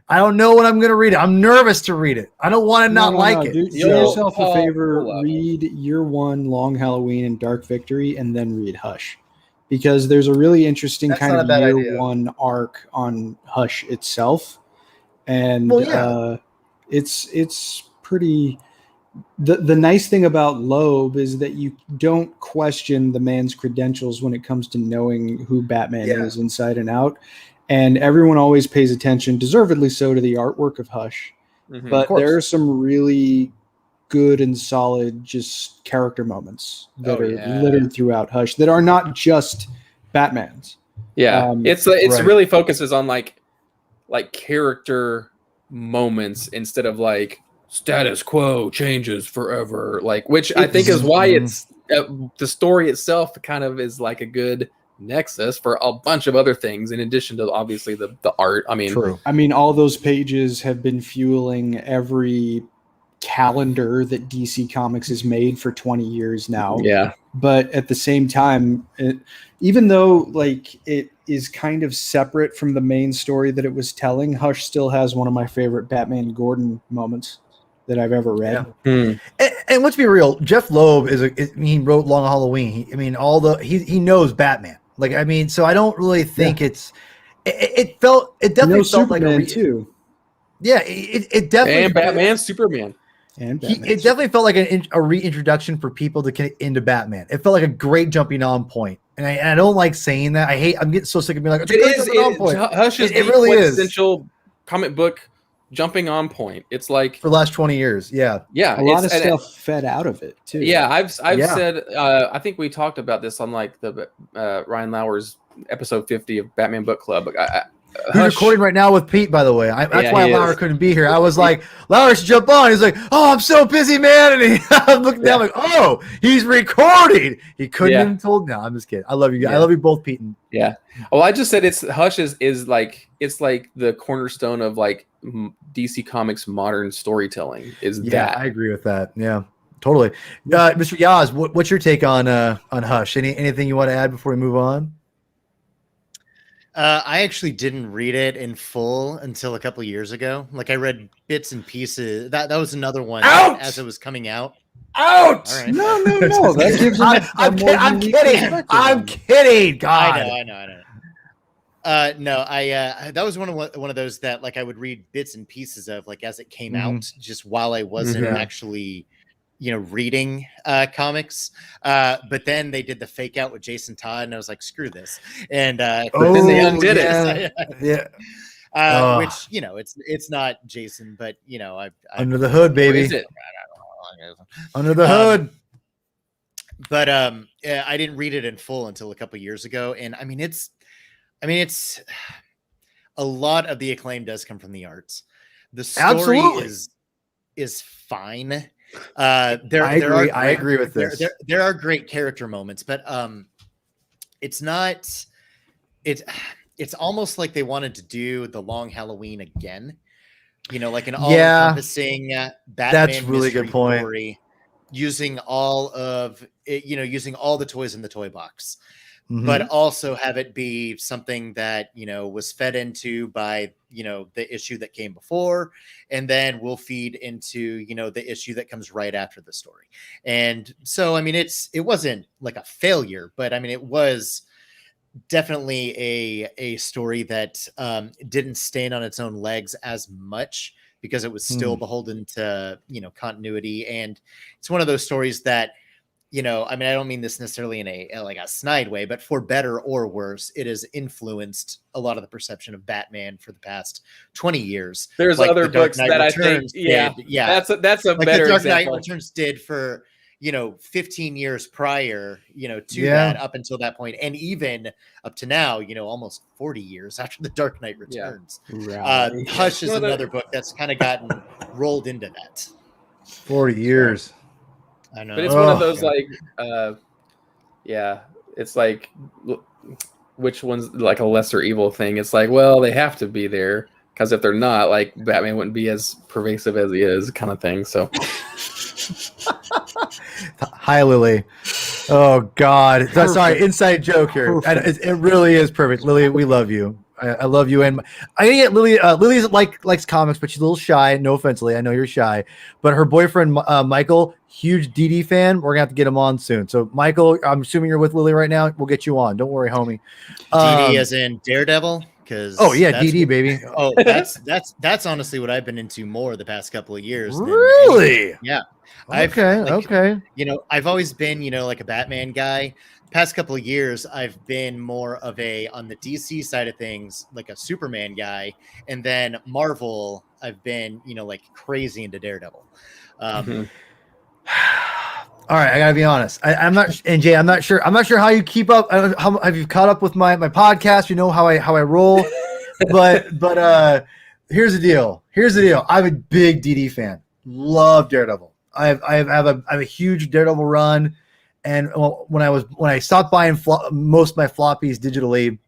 I don't know when I'm going to read it. I'm nervous to read it. I don't want to like it. Do yourself a favor. Read Year One, Long Halloween, and Dark Victory, and then read Hush. Because there's a really interesting kind of Year One arc on Hush itself. And it's pretty... The nice thing about Loeb is that you don't question the man's credentials when it comes to knowing who Batman is inside and out. And everyone always pays attention, deservedly so, to the artwork of Hush. Mm-hmm. But there are some really good and solid just character moments that are littered throughout Hush that are not just Batman's. Yeah, it's really focuses on like character moments instead of like status quo changes forever. Like, which I think is why it's the story itself kind of is like a good nexus for a bunch of other things in addition to obviously the art. True. All those pages have been fueling every calendar that DC Comics has made for 20 years now. Yeah. But at the same time, even though like it is kind of separate from the main story that it was telling, Hush still has one of my favorite Batman Gordon moments that I've ever read. Yeah. And let's be real, Jeff Loeb he wrote Long Halloween. He knows Batman. Like, so I don't really think it definitely felt Superman like too. Yeah, it definitely and Batman, Superman. And it definitely felt like a reintroduction for people to get into Batman. It felt like a great jumping on point. And I don't like saying that. I'm getting so sick of being like, Hush is it really is essential comic book jumping on point. It's like for the last 20 years. Yeah. A lot of stuff fed out of it too. Yeah. I've said, I think we talked about this on like the Ryan Lauer's episode 50 of Batman Book Club. who's recording right now with Pete, by the way. That's why Lauer couldn't be here. I was like, Lauer should jump on. He's like, oh, I'm so busy, man. And I'm looking down like, oh, he's recording. He couldn't even told. No, I'm just kidding. I love you guys. I love you both, Pete. Yeah. Well, I just said Hush is like, it's like the cornerstone of like DC Comics modern storytelling. That I agree with that. Yeah, totally. Mr. Yaz, what's your take on Hush? Anything you want to add before we move on? I actually didn't read it in full until a couple years ago. Like I read bits and pieces. That was another one as it was coming out. Out! All right. No. That gives I'm kidding. I'm kidding. God. I know. No, that was one of those that like I would read bits and pieces of like as it came out, just while I wasn't actually, reading comics. But then they did the fake out with Jason Todd, and I was like, screw this. And then they undid it. Yeah. Which it's not Jason, but I under the hood, baby. Under the hood. But I didn't read it in full until a couple years ago, and I mean it's a lot of the acclaim does come from the arts. The story is fine. I agree with this. There are great character moments, but it's not. It's almost like they wanted to do the Long Halloween again. Like an all-encompassing Batman. That's really good point. Story, using all of it, using all the toys in the toy box. But also have it be something that, was fed into by, the issue that came before, and then will feed into, the issue that comes right after the story. And so, I mean, it wasn't like a failure, but I mean, it was definitely a story that didn't stand on its own legs as much because it was still beholden to, continuity. And it's one of those stories that, I mean, I don't mean this necessarily in a snide way, but for better or worse, it has influenced a lot of the perception of Batman for the past 20 years. There's like other books that Returns I think, that's a like better the Dark example. Knight Returns did for 15 years prior, to that up until that point, and even up to now, almost 40 years after the Dark Knight Returns. Yeah. Hush is another book that's kind of gotten rolled into that. 40 years. I know. But it's one of those it's like which one's like a lesser evil thing. It's like, well, they have to be there because if they're not, like Batman wouldn't be as pervasive as he is, kind of thing. So hi, Lily. Oh God. Sorry, inside joke here. It really is perfect. Lily, we love you. I love you, and I gotta get Lily. Lily likes comics, but she's a little shy. No offense, Lily. I know you're shy, but her boyfriend Michael, huge DD fan. We're gonna have to get him on soon. So, Michael, I'm assuming you're with Lily right now. We'll get you on. Don't worry, homie. DD as in Daredevil, because DD baby. Oh, that's honestly what I've been into more the past couple of years. Really? Yeah. Okay. I've always been like a Batman guy. Past couple of years I've been more of on the DC side of things, like a Superman guy, and then Marvel I've been like crazy into Daredevil. All right, I gotta be honest. I'm not, and Jay, I'm not sure how you keep up. How have you caught up with my podcast? You know how I roll, but here's the deal. I'm a big DD fan. Love Daredevil. I have a huge Daredevil run. And when I stopped buying most of my floppies digitally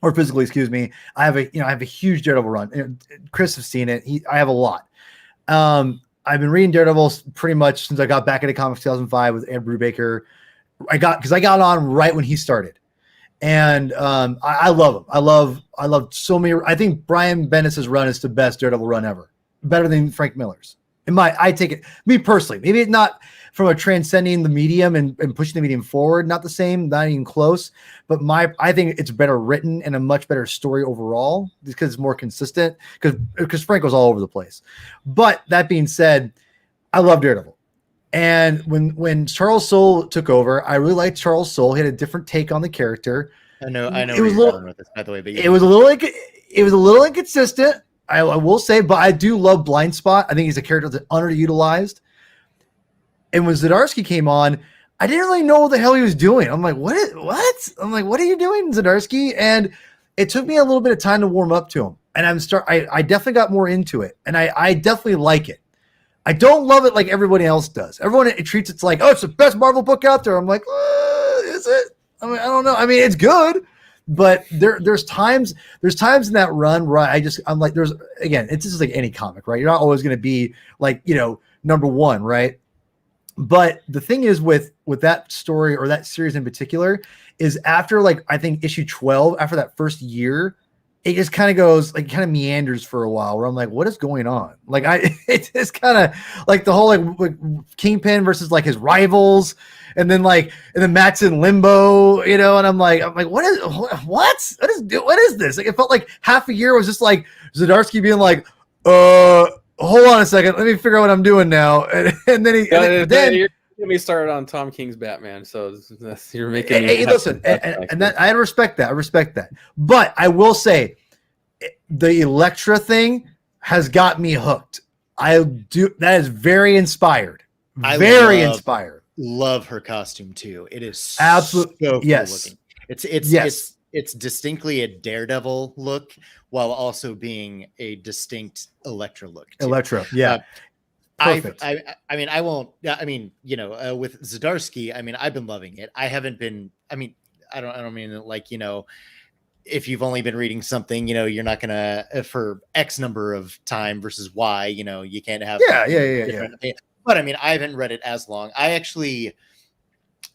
or physically, I have a huge Daredevil run. Chris has seen it. I have a lot. I've been reading Daredevil pretty much since I got back into comics 2005 with Ed Brubaker. I got on right when he started, and I love him. I love so many. I think Brian Bendis' run is the best Daredevil run ever, better than Frank Miller's. I take it, me personally, maybe not from a transcending the medium and pushing the medium forward, not the same, not even close, but I think it's better written and a much better story overall because it's more consistent because Frank was all over the place. But that being said, I love Daredevil. And when Charles Soule took over, I really liked Charles Soule. He had a different take on the character. I know. It was a little with this, by the way, but it was a little inconsistent. I will say, but I do love Blind Spot. I think he's a character that's underutilized. And when Zdarsky came on, I didn't really know what the hell he was doing. I'm like, what? I'm like, what are you doing, Zdarsky? And it took me a little bit of time to warm up to him, and I definitely got more into it, and I definitely like it. I don't love it like everybody else does. Everyone it treats it like, oh, it's the best Marvel book out there. I'm like, is it? I mean, I don't know. I mean, it's good, but there's times in that run where I'm like, it's just like any comic, right? You're not always going to be like, number one, right? But the thing is with that story or that series in particular is after like, I think issue 12, after that first year, it just kind of goes like kind of meanders for a while where I'm like, what is going on? Like it's kind of like the whole like Kingpin versus like his rivals. And then Matt's in limbo, and I'm like, what is this? Like, it felt like half a year was just like Zdarsky being like, hold on a second, let me figure out what I'm doing now. And then you're getting me started on Tom King's Batman, so you're making. Hey, listen, and that I respect that. But I will say, the Elektra thing has got me hooked. That is very inspired. Inspired. Love her costume too. It is absolutely so cool yes. looking. It's distinctly a Daredevil look while also being a distinct Elektra look too. Elektra, yeah. Perfect. I mean, I won't. I mean, with Zdarsky, I mean, I've been loving it. I haven't been. I mean, I don't mean like if you've only been reading something, you're not gonna for X number of time versus Y. You can't have yeah. But I mean, I haven't read it as long. I actually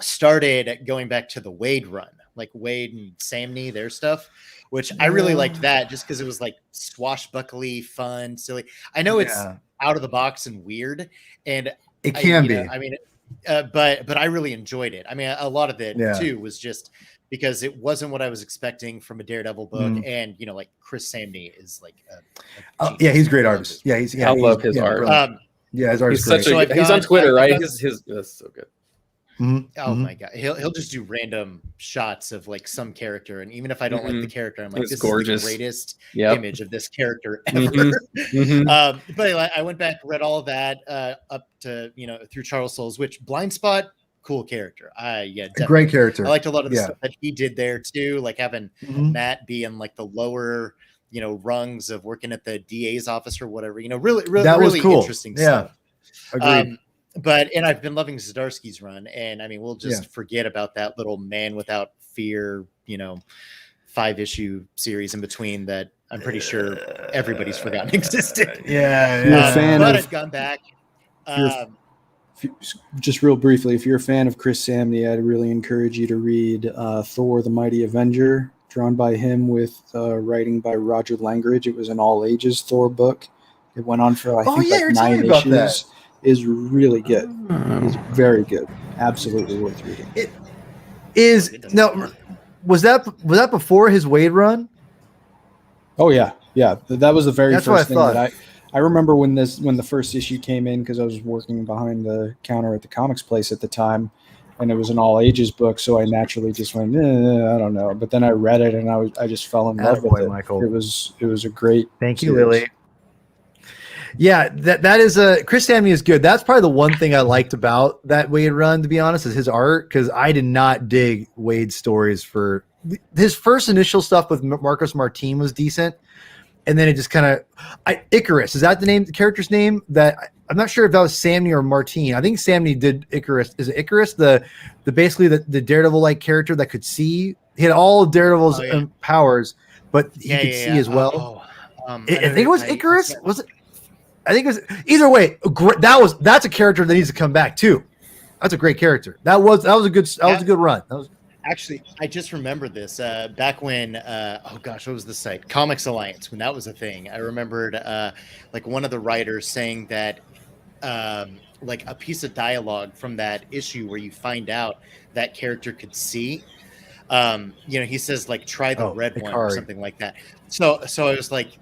started going back to the Wade run, like Wade and Samney, their stuff, which I really liked that just because it was like swashbuckly, fun, silly. I know it's out of the box and weird, and it can be. I mean, but I really enjoyed it. I mean, a lot of it too was just because it wasn't what I was expecting from a Daredevil book, and like Chris Samney is like, he's a great artist. I love his art. Yeah, his art is great. He's on Twitter, right? His that's so good. Mm-hmm. Oh my god, he'll just do random shots of like some character, and even if I don't like the character, I'm like, this gorgeous. Is the greatest image of this character ever. But I went back, read all of that up to through Charles Soules, which Blind Spot, cool character. Definitely. Great character. I liked a lot of the stuff that he did there too, like having Matt be in like the lower rungs of working at the DA's office or whatever. Really cool. Interesting stuff. Agreed. And I've been loving Zdarsky's run, and I mean, we'll just forget about that little Man Without Fear, 5-issue series in between that I'm pretty sure everybody's forgotten existed. But I've gone back. Just real briefly, if you're a fan of Chris Samney, I'd really encourage you to read Thor: The Mighty Avenger, drawn by him with writing by Roger Langridge. It was an all-ages Thor book. It went on for, I think, like 9 issues. That. Is really good. It's very good. Absolutely worth reading. It is now. Was that before his Wade run? Oh yeah. That was the very first thing that I remember when the first issue came in, because I was working behind the counter at the comics place at the time, and it was an all ages book, so I naturally just went, I don't know. But then I read it, and I just fell in love with it. Michael. It was a great. Thank you, Lily. Yeah, that is Chris Samney is good. That's probably the one thing I liked about that Wade run, to be honest, is his art, because I did not dig Wade's stories. For his first initial stuff with Marcos Martin was decent, and then it just kind of Icarus, is that the character's name? That I'm not sure if that was Samney or Martin. I think Samney did Icarus. Is it Icarus, the basically the Daredevil like character that could see? He had all of Daredevil's powers, but he could see as well. I think it was Icarus. Was it? I think it was either way. That's a character that needs to come back too. That's a great character. That was a good run. Actually, I just remembered this back when what was the site? Comics Alliance, when that was a thing. I remembered like one of the writers saying that like a piece of dialogue from that issue where you find out that character could see. He says like try the red one or something like that. So I was like,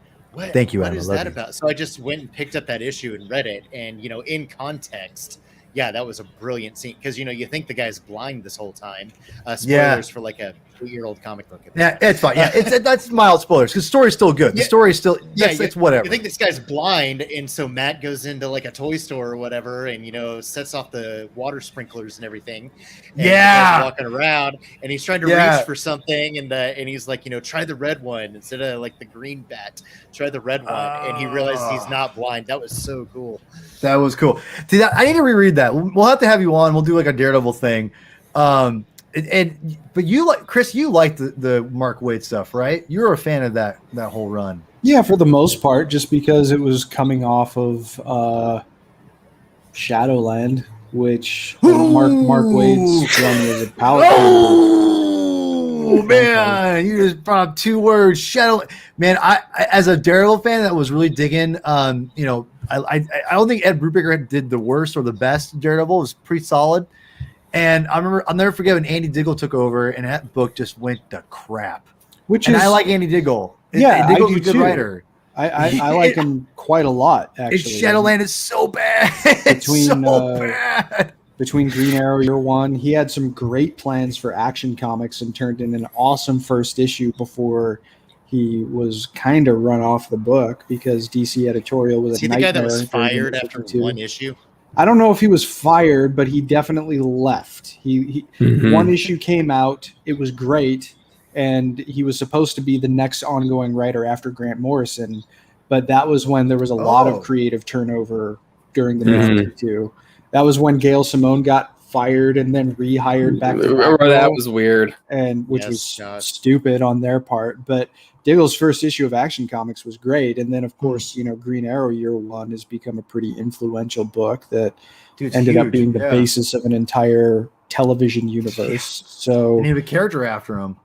thank you, what Anna. is that about? So I just went and picked up that issue and read it, and in context, yeah, that was a brilliant scene because you think the guy's blind this whole time. Spoilers for like a 2-year-old comic book. Yeah, it's fine. Yeah, that's mild spoilers because the story's still good. The story's still it's whatever. You think this guy's blind, and so Matt goes into like a toy store or whatever, and sets off the water sprinklers and everything. And he's walking around, and he's trying to reach for something, and he's like, try the red one instead of like the green bat. Try the red one, and he realizes he's not blind. That was so cool. That was cool. See, I need to reread that. We'll have to have you on. We'll do like a Daredevil thing. But you like Chris, you like the Mark Waid stuff, right? You're a fan of that whole run. Yeah, for the most part, just because it was coming off of Shadowland, which Mark Waid's run was a power. Oh man, you just brought up 2 words. Shadow, man. I as a Daredevil fan that was really digging. I don't think Ed Brubaker did the worst or the best. Daredevil. It was pretty solid. And I remember, I'll never forget when Andy Diggle took over, and that book just went to crap. I like Andy Diggle. Diggle's a good writer. I like him quite a lot. Actually, Shadowland is so bad. Between Green Arrow Year One, he had some great plans for Action Comics and turned in an awesome first issue before he was kind of run off the book because DC editorial was a nightmare. The guy that was fired after 1 issue? I don't know if he was fired, but he definitely left. He one issue came out, it was great, and he was supposed to be the next ongoing writer after Grant Morrison, but that was when there was a lot of creative turnover during the 52. That was when Gail Simone got fired and then rehired back. That was weird, and which was stupid on their part. But Diggle's first issue of Action Comics was great, and then of course, Green Arrow Year One has become a pretty influential book that ended up being the basis of an entire television universe. So and he had a character after him.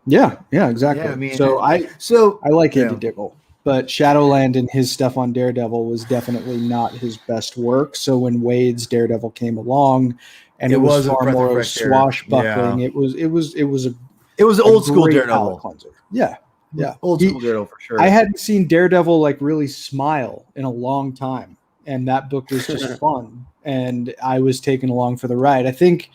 Yeah, exactly. Yeah, I mean, I like Andy Diggle. But Shadowland and his stuff on Daredevil was definitely not his best work. So when Waid's Daredevil came along, and it was far more swashbuckling, it was old school Daredevil cleanser. Yeah, old school Daredevil for sure. I hadn't seen Daredevil like really smile in a long time, and that book was just fun, and I was taken along for the ride. I think,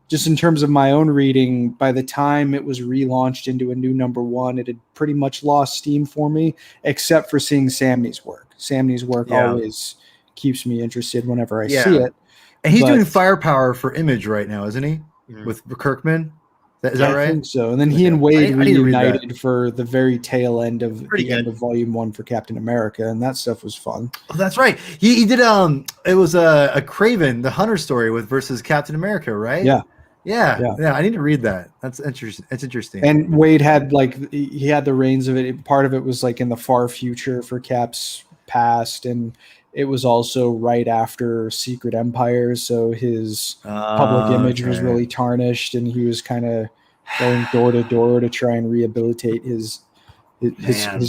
just in terms of my own reading, by the time it was relaunched into a new #1, it had pretty much lost steam for me, except for seeing Samney's work. Samney's work always keeps me interested whenever I see it. And he's doing Firepower for Image right now, isn't he? With Kirkman? Is that right? I think so. And then he and Waid reunited for the very tail end of end of Volume 1 for Captain America, and that stuff was fun. Oh, that's right. He did it was a Craven, the Hunter story versus Captain America, right? Yeah, I need to read that. That's interesting. It's interesting. And Waid had he had the reins of it. Part of it was like in the far future for Cap's past, and it was also right after Secret Empire, so his public image was really tarnished, and he was kind of going door to door to try and rehabilitate his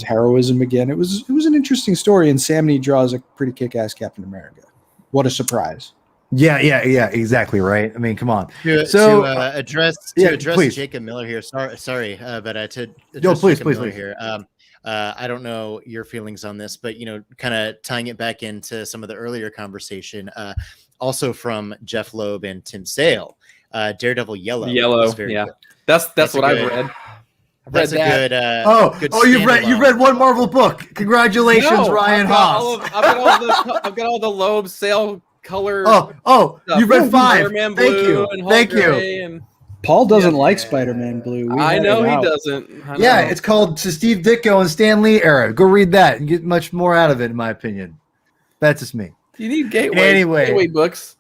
heroism again. It was an interesting story, and Samney draws a pretty kick-ass Captain America. What a surprise! Yeah, exactly right. I mean, come on. To address Jacob Miller here. Sorry, but to address Jacob Miller here. I don't know your feelings on this, but kind of tying it back into some of the earlier conversation. Also from Jeff Loeb and Tim Sale, Daredevil Yellow. Good. That's what I've read. That's a good. You read one Marvel book. Congratulations, Ryan Haas. I've got all the Loeb Sale color. You read 5. Spider-Man Blue. Thank you. And Paul doesn't like Spider-Man Blue. I know he doesn't. It's called to Steve Ditko and Stan Lee era. Go read that and get much more out of it, in my opinion. That's just me. You need Gateway books.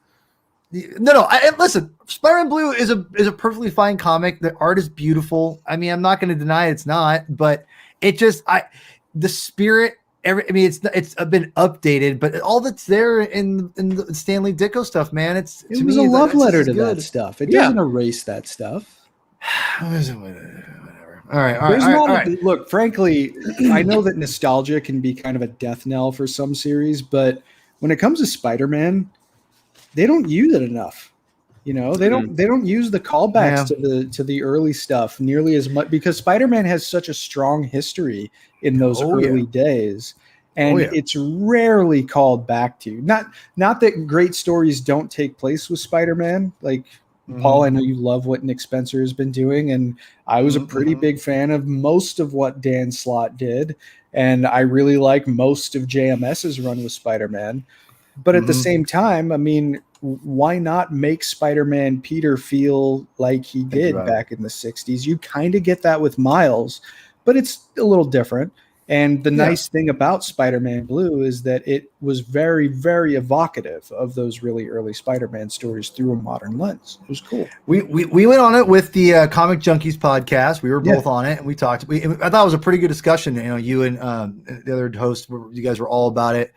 No. Listen. Spider-Man Blue is a perfectly fine comic. The art is beautiful. I mean, I'm not going to deny it's not, but it just the spirit. It's been updated, but all that's there in the Stanley Ditko stuff, man. It was a love letter to that stuff. It doesn't erase that stuff. Whatever. All right. Look, frankly, I know that nostalgia can be kind of a death knell for some series, but when it comes to Spider-Man, they don't use it enough. They don't use the callbacks to the early stuff nearly as much because Spider-Man has such a strong history in those early days. And it's rarely called back to. Not that great stories don't take place with Spider-Man. Like, Paul, I know you love what Nick Spencer has been doing, and I was a pretty big fan of most of what Dan Slott did, and I really like most of JMS's run with Spider-Man. But at the same time, I mean, why not make Spider-Man Peter feel like he did back in the 60s? You kind of get that with Miles, but it's a little different. And the nice thing about Spider-Man Blue is that it was very, very evocative of those really early Spider-Man stories through a modern lens. It was cool. We went on it with the Comic Junkies podcast. We were both on it, and we talked. I thought it was a pretty good discussion. You know, you and the other host, you guys were all about it,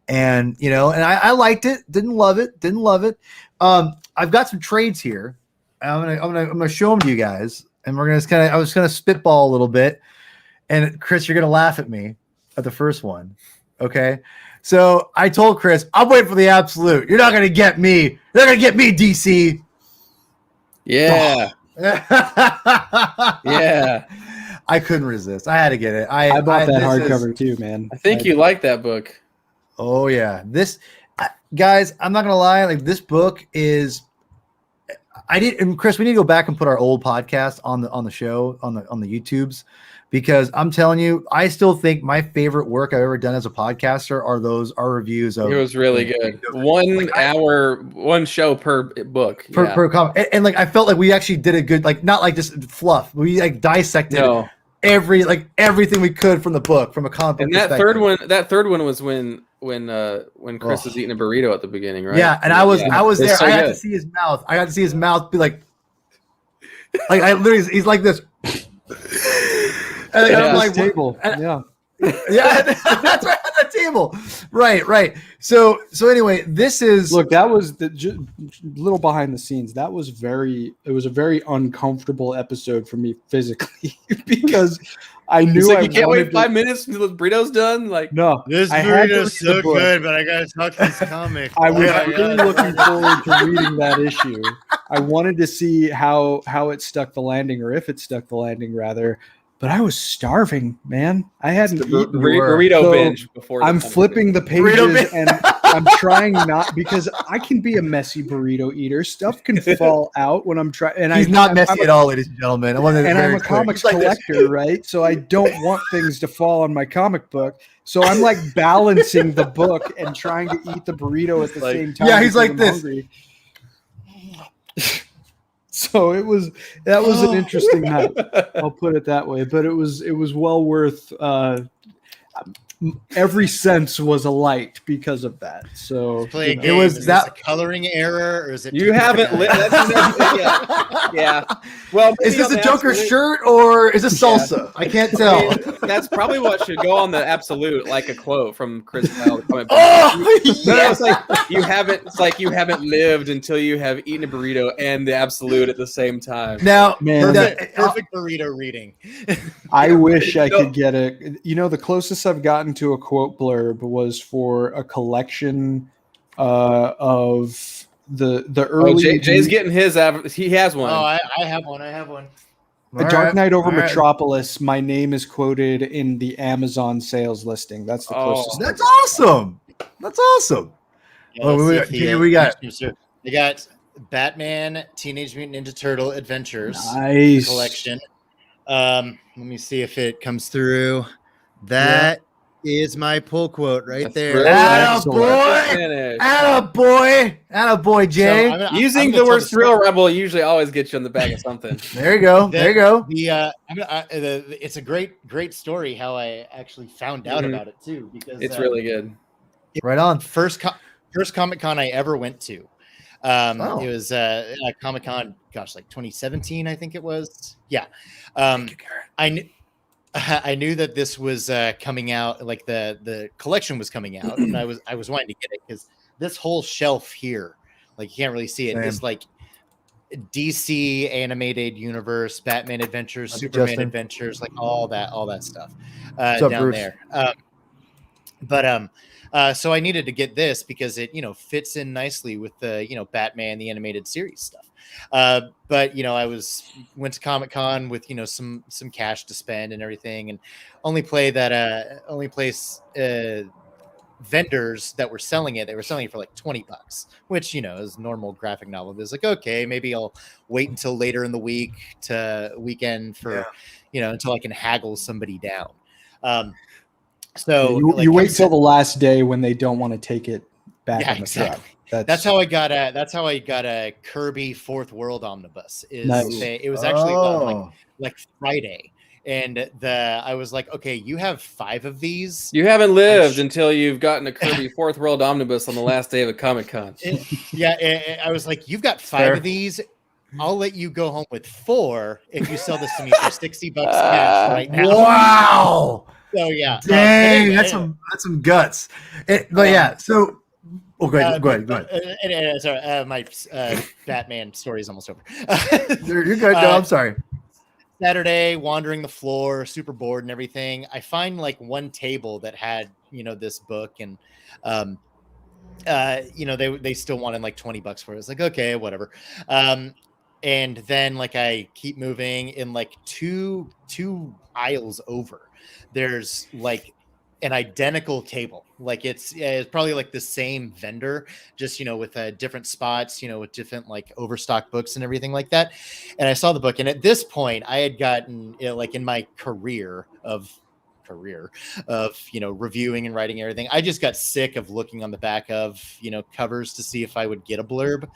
and and I liked it. Didn't love it. I've got some trades here. I'm gonna show them to you guys, and we're gonna I was gonna spitball a little bit. And Chris, you're going to laugh at me at the first one. Okay. So I told Chris, I'm waiting for the absolute. You're not going to get me. You're not going to get me, DC. Yeah. Yeah. I couldn't resist. I had to get it. I bought that hardcover too, man. I think you like that book. Oh yeah. Guys, I'm not going to lie. Like, this book is, and Chris, we need to go back and put our old podcast on the show, on the YouTubes. Because I'm telling you, I still think my favorite work I've ever done as a podcaster are reviews of. It was really good. 1 hour, one show per book. Per comic. And like, I felt like we actually did a good, like, not like just fluff. We like dissected everything we could from the book, from a comic book. And that third one was when Chris was eating a burrito at the beginning, right? Yeah, and I was there. So I got to see his mouth. I got to see his mouth be like I literally, he's like this. And I'm like, table. Yeah, that's right on the table. Right. So anyway, this is that was the little behind the scenes. It was a very uncomfortable episode for me physically because I knew you can't wait 5 minutes until the burrito's done. Like, no, this burrito's so good, but I gotta talk this comic. I was really looking forward to reading that issue. I wanted to see how it stuck the landing, or if it stuck the landing, rather. But I was starving, man. I hadn't eaten burrito binge before. I'm flipping the pages and I'm trying not, because I can be a messy burrito eater. Stuff can fall out when I'm trying. And he's not messy at all, ladies and gentlemen. I'm a comics collector, right? So I don't want things to fall on my comic book. So I'm like balancing the book and trying to eat the burrito at the same time. Yeah, he's like this. So that was an interesting night. I'll put it that way. But it was well worth. Every sense was alight because of that. So it was is that a coloring error, or is it? You haven't lit. Yeah. Well, is this a Joker shirt or is it salsa? I can't tell. That's probably what should go on the absolute, like a quote from Chris Kyle. Yes! It's like you haven't lived until you have eaten a burrito and the absolute at the same time. Now, man, perfect burrito reading. I wish I could get the closest I've gotten to a quote blurb was for a collection of the early. Jay's getting his. He has one. Oh, I have one. A Dark Knight over Metropolis. My name is quoted in the Amazon sales listing. That's the closest. That's awesome. Yeah, we got Batman Teenage Mutant Ninja Turtle Adventures nice collection. Let me see if it comes through. That is my pull quote right there. Attaboy, Jay. So using the word thrill rebel usually always gets you on the back of something. There you go. It's a great story how I actually found out about it too, because it's really good. Right on. First Comic-Con I ever went to. It was Comic-Con, like 2017, I think it was. Yeah. I knew that this was coming out, like the collection was coming out, and I was wanting to get it because this whole shelf here, like, you can't really see it. It's like DC animated universe, Batman Adventures, Superman Adventures, like all that stuff down there. But so I needed to get this because it, fits in nicely with the, Batman the animated series stuff. But I went to Comic-Con with, some cash to spend and everything, and only place vendors that were selling it. They were selling it for like $20, which, is normal graphic novel. It's like, okay, maybe I'll wait until later in the weekend for, until I can haggle somebody down. So you wait till the last day when they don't want to take it back on the truck. That's how I got a Kirby Fourth World omnibus. It was actually done like Friday. And I was like, okay, you have 5 of these. You haven't lived until you've gotten a Kirby Fourth World omnibus on the last day of a Comic-Con. I was like, you've got 5 of these. I'll let you go home with 4 if you sell this to me for $60 cash right now. Wow. So yeah. Dang, that's some guts. But yeah, so go ahead. Sorry, my Batman story is almost over. You're good. No, I'm sorry. Saturday, wandering the floor, super bored and everything. I find like one table that had, this book, and they still wanted like $20 for it. It's like, okay, whatever. And then like I keep moving in like two aisles over. There's like an identical table. Like it's probably like the same vendor, just, with different spots, with different like overstock books and everything like that. And I saw the book. And at this point I had gotten like in my career of, reviewing and writing everything. I just got sick of looking on the back of, covers to see if I would get a blurb.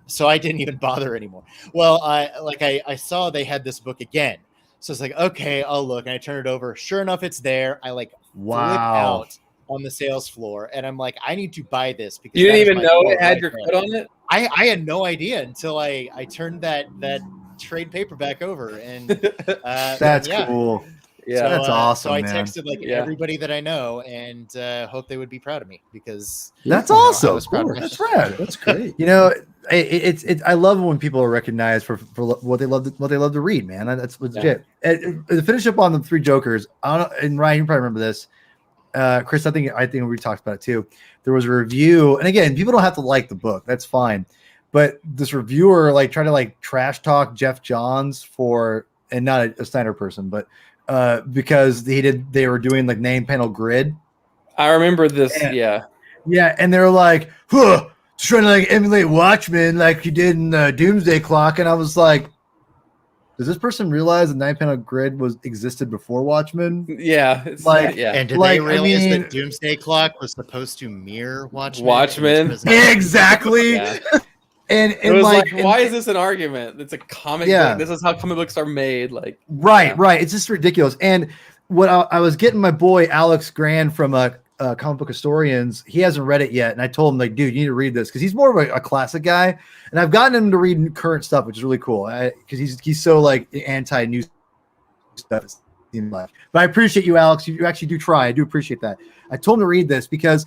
So I didn't even bother anymore. Well, I saw they had this book again. So it's like, okay, I'll look, and I turn it over. Sure enough, it's there. I flip out on the sales floor, and I'm like, I need to buy this because you didn't even know it had your code on it. I had no idea until I turned that trade paperback over, and that's cool. Yeah, so, that's awesome. So I texted everybody that I know, and hope they would be proud of me because that's awesome. I was proud of that's rad. That's great. It's I love when people are recognized for what they love to read, man. That's legit. And to finish up on the 3 Jokers, I don't know, and Ryan, you probably remember this. Chris, I think we talked about it too. There was a review, and again, people don't have to like the book. That's fine. But this reviewer tried to trash talk Jeff Johns and not a Snyder person, but because they were doing name panel grid. I remember this. Yeah, and they're like, huh, just trying to emulate Watchmen like you did in Doomsday Clock, and I was like, does this person realize the 9-panel grid existed before Watchmen? Yeah, and did they realize that Doomsday Clock was supposed to mirror Watchmen? Exactly. Yeah. And it was why is this an argument? It's a comic book. This is how comic books are made. Right. It's just ridiculous. And what I was getting my boy Alex Grand from Comic Book Historians, he hasn't read it yet, and I told him dude, you need to read this because he's more of a classic guy, and I've gotten him to read current stuff, which is really cool because he's so anti new stuff. But I appreciate you, Alex. You actually do try. I do appreciate that. I told him to read this because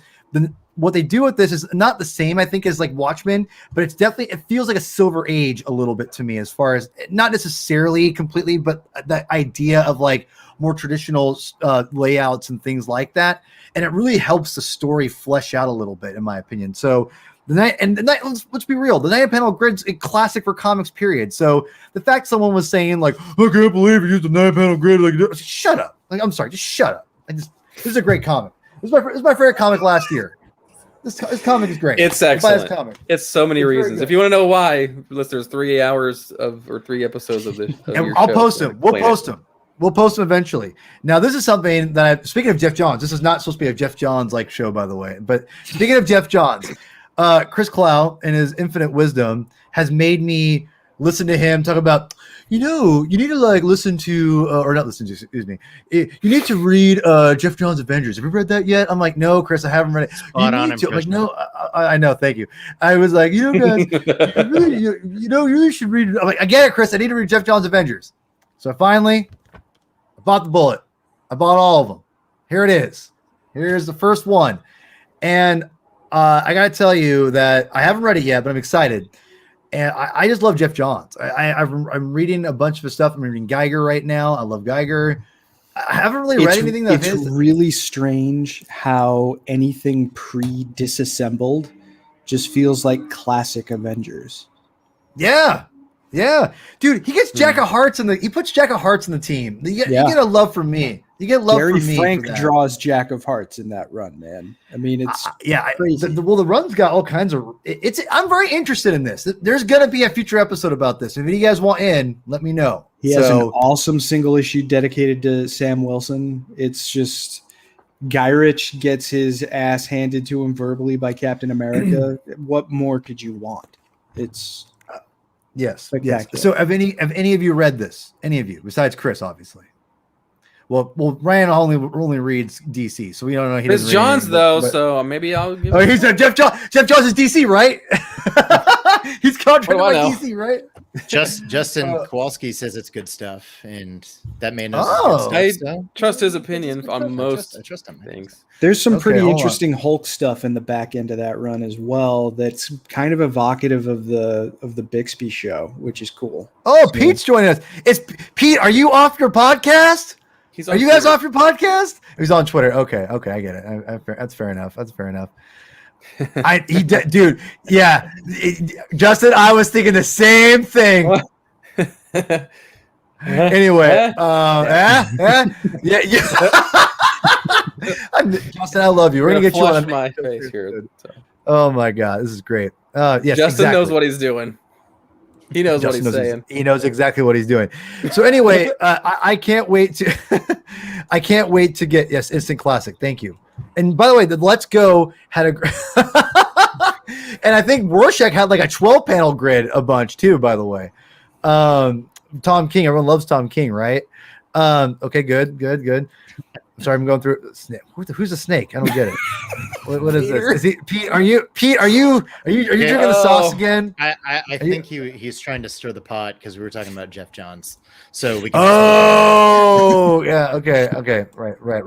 what they do with this is not the same, I think, as Watchmen, but it feels like a Silver Age a little bit to me, as far as not necessarily completely, but the idea of more traditional layouts and things like that. And it really helps the story flesh out a little bit, in my opinion. So let's be real, the 9-panel grid's a classic for comics, period. So the fact someone was saying I can't believe you used the 9-panel grid, shut up. I'm sorry, just shut up. This is a great comic. This is my favorite comic last year. This comic is great. It's excellent. It's so many reasons. If you want to know why, there's 3 hours or 3 episodes of this. And I'll post them. We'll post them. We'll post them eventually. Now, this is something that speaking of Jeff Johns, this is not supposed to be a Jeff Johns show, by the way. But speaking of Jeff Johns, Chris Clow, in his infinite wisdom, has made me listen to him talk about, you need to listen to, or not listen to, excuse me. You need to read Jeff Johns' Avengers. Have you read that yet? I'm like, no, Chris, I haven't read it. Spot on. I'm like, no, I know. Thank you. I was like, guys, you really should read it. I'm like, I get it, Chris. I need to read Jeff Johns' Avengers. So finally, I bought the bullet. I bought all of them. Here it is. Here's the first one. And I got to tell you that I haven't read it yet, but I'm excited. And I just love Jeff Johns. I'm reading a bunch of his stuff. I'm reading Geiger right now. I love Geiger. I haven't really read anything that it's really strange how anything pre-disassembled just feels like classic Avengers. Yeah. Dude, he gets Jack of Hearts he puts Jack of Hearts in the team. You get a love from me. You get love Gary from me. Frank draws Jack of Hearts in that run, man. I mean, it's crazy. The run's got all kinds of. I'm very interested in this. There's gonna be a future episode about this. If you guys want in, let me know. He has an awesome single issue dedicated to Sam Wilson. It's just Guy Ritchie gets his ass handed to him verbally by Captain America. What more could you want? It's yes. So have any of you read this? Any of you besides Chris, obviously? Well, Ryan only reads DC, so we don't know. Chris Johns though, so maybe I'll. Give he said Jeff Johns. Jeff Johns is DC, right? He's contracted by DC, right? Justin Kowalski says it's good stuff, and that man knows. I trust his opinion on most things. There's some pretty interesting Hulk stuff in the back end of that run as well. That's kind of evocative of the Bixby show, which is cool. Oh, Pete's joining us. Pete? Are you off your podcast? Are you guys off your podcast? He's on Twitter. Okay, I get it. That's fair enough. Dude, yeah, Justin, I was thinking the same thing. Anyway, Justin, I love you. We're gonna get you on my face here. So. Oh my god, this is great. Yes, Justin knows what he's doing. He knows what he's saying. He knows exactly what he's doing. So anyway, I can't wait to. I can't wait to get instant classic. Thank you. And by the way, the Let's Go had and I think Rorschach had like a 12-panel grid a bunch too. By the way, Tom King. Everyone loves Tom King, right? Okay, good. Sorry, I'm going through. Who's a snake? I don't get it. What is this? Is he Pete? Are you drinking the sauce again? I think he's trying to stir the pot because we were talking about Jeff Johns. So we can. Oh yeah. Okay. Right.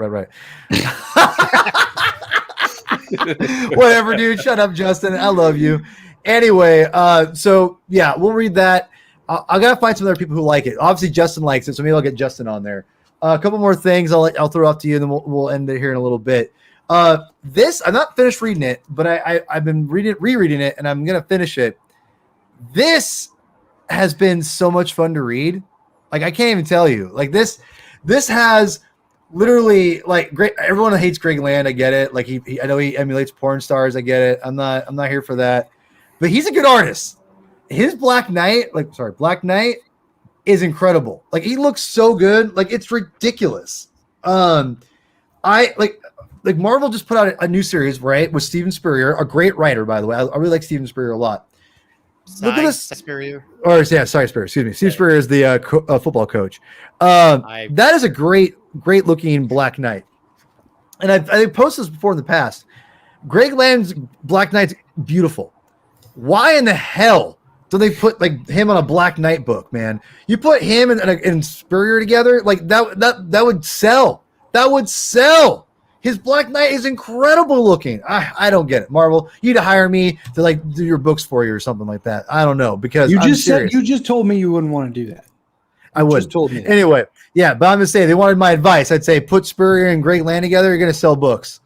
Whatever, dude. Shut up, Justin. I love you. Anyway, so yeah, we'll read that. I gotta find some other people who like it. Obviously, Justin likes it, so maybe I'll get Justin on there. A couple more things I'll throw off to you, and then we'll end it here in a little bit. This I'm not finished reading it, but I've been rereading it, and I'm gonna finish it. This has been so much fun to read. Like I can't even tell you. Like this has literally like great. Everyone hates Greg Land. I get it. Like I know he emulates porn stars. I get it. I'm not here for that. But he's a good artist. His Black Knight is incredible. Like he looks so good. Like it's ridiculous. I like Marvel just put out a new series, right? With Steven Spurrier, a great writer, by the way. I really like Steven Spurrier a lot. Look at this. Spurrier. Spurrier. Excuse me. Steve Spurrier is the football coach. That is a great looking Black Knight. And I posted this before in the past. Greg Land's Black Knight's beautiful. Why in the hell do they put like him on a Black Knight book, man? You put him and Spurrier together, like that would sell. That would sell. His Black Knight is incredible looking. I don't get it, Marvel. You need to hire me to like do your books for you or something like that. I don't know because you just told me you wouldn't want to do that. I would. Just told me that. Anyway. Yeah, but I'm gonna say they wanted my advice. I'd say put Spurrier and Greg Land together. You're gonna sell books.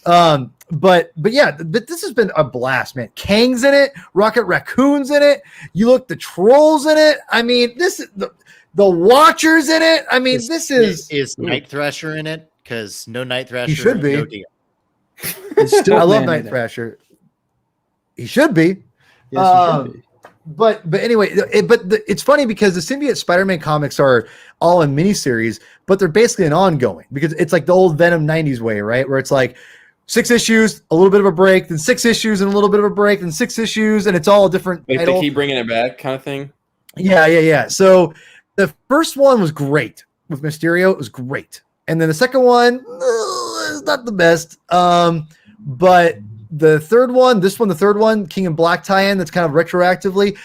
But this has been a blast, man. Kang's in it. Rocket Raccoon's in it. You look the Trolls in it. I mean, this is the Watchers in it. I mean, is Night Thrasher in it? Because no Night Thrasher. He should be. No deal. I love Night Thrasher. He should be. Yes, he should be. But anyway, it's funny because the Symbiote Spider-Man comics are all in miniseries, but they're basically an ongoing because it's like the old Venom 90s way, right? Where it's like 6 issues, a little bit of a break, then 6 issues and a little bit of a break, then 6 issues, and it's all a different. Like they keep bringing it back, kind of thing. Yeah. So the first one was great with Mysterio; it was great, and then the second one is not the best. But the third one, the third one, King in Black tie-in, that's kind of retroactively.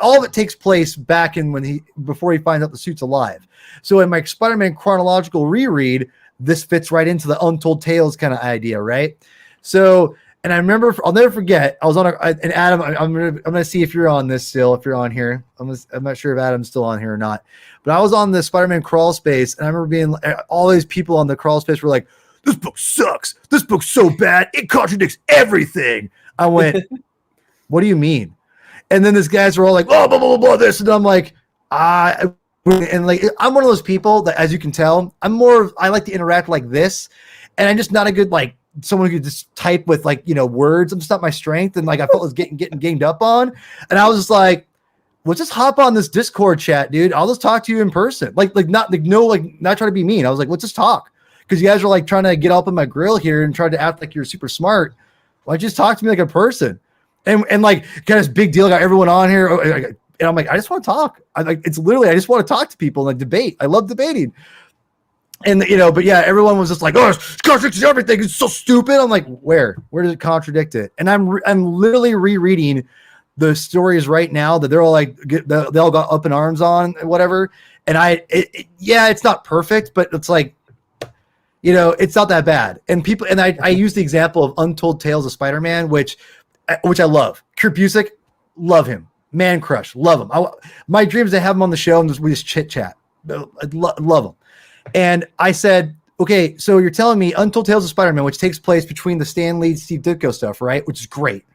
All of it takes place back in before he finds out the suit's alive. So in my Spider-Man chronological reread, this fits right into the Untold Tales kind of idea, right? So And I remember, I'll never forget. I was on and Adam, I'm gonna see if you're on this still. If you're on here, I'm not sure if Adam's still on here or not. But I was on the Spider-Man crawl space, and I remember being all these people on the crawl space were like, "This book sucks. This book's so bad. It contradicts everything." I went, "What do you mean?" And then these guys were all like, "Oh, blah blah blah, blah this," and I'm like, and like I'm one of those people that, as you can tell, I like to interact like this, and I'm just not a good like someone who could just type with like words. I'm just not my strength, and like I felt I was getting ganged up on, and I was just like, well, just hop on this Discord chat, dude. I'll just talk to you in person. Not trying to be mean. I was like, let's just talk, because you guys are like trying to get up in my grill here and try to act like you're super smart. Why don't you just talk to me like a person? And like kind of this big deal, got everyone on here, and I'm like, I just want to talk. I just want to talk to people and like debate. I love debating. And but yeah, everyone was just like, "Oh, it contradicts everything. It's so stupid." I'm like, where does it contradict it? And I'm literally rereading the stories right now that they're all like, they all got up in arms on and whatever. And it's not perfect, but it's like, it's not that bad. And people, and I use the example of Untold Tales of Spider-Man, which I love. Kurt Busiek, love him. Man crush, love him. My dream is to have him on the show and we just chit chat. I love him. And I said, okay, so you're telling me Untold Tales of Spider-Man, which takes place between the Stan Lee, Steve Ditko stuff, right? Which is great.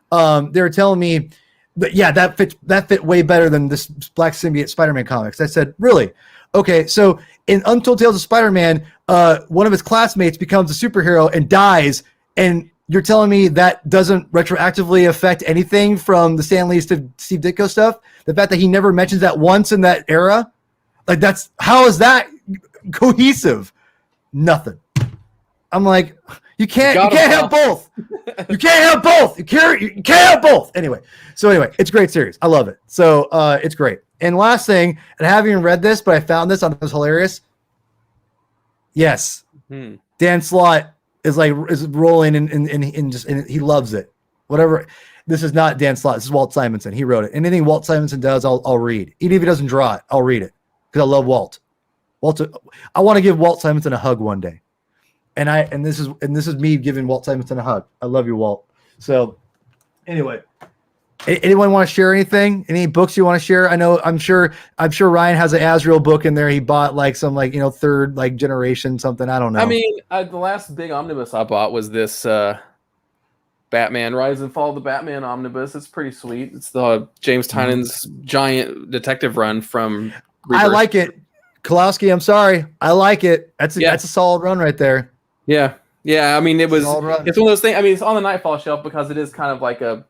They're telling me, but yeah, that fit way better than this Black Symbiote Spider-Man comics. I said, really? Okay, so in Untold Tales of Spider-Man, one of his classmates becomes a superhero and dies, and you're telling me that doesn't retroactively affect anything from the Stan Lee to Steve Ditko stuff? The fact that he never mentions that once in that era? Like, how is that cohesive? Nothing. I'm like, you can't have both. You can't have both. You can't have both. Anyway, it's a great series. I love it. So it's great. And last thing, and I haven't even read this, but I found this. I thought it was hilarious. Yes, Dan Slott is rolling and he loves it. Whatever. This is not Dan Slott. This is Walt Simonson. He wrote it. Anything Walt Simonson does, I'll read. Even if he doesn't draw it, I'll read it because I love Walt. I want to give Walt Simonson a hug one day. And this is me giving Walt Simonson a hug. I love you, Walt. So anyway, anyone want to share anything? Any books you want to share? I'm sure Ryan has an Azrael book in there. He bought like some third generation something. I don't know. I mean, the last big omnibus I bought was this Batman Rise and Fall of the Batman omnibus. It's pretty sweet. It's the James Tynion's giant detective run from Rebirth. I like it. Kowalski, I'm sorry. I like it. That's a solid run right there. Yeah. I mean, it's one of those things. I mean, it's on the Nightfall shelf because it is kind of like a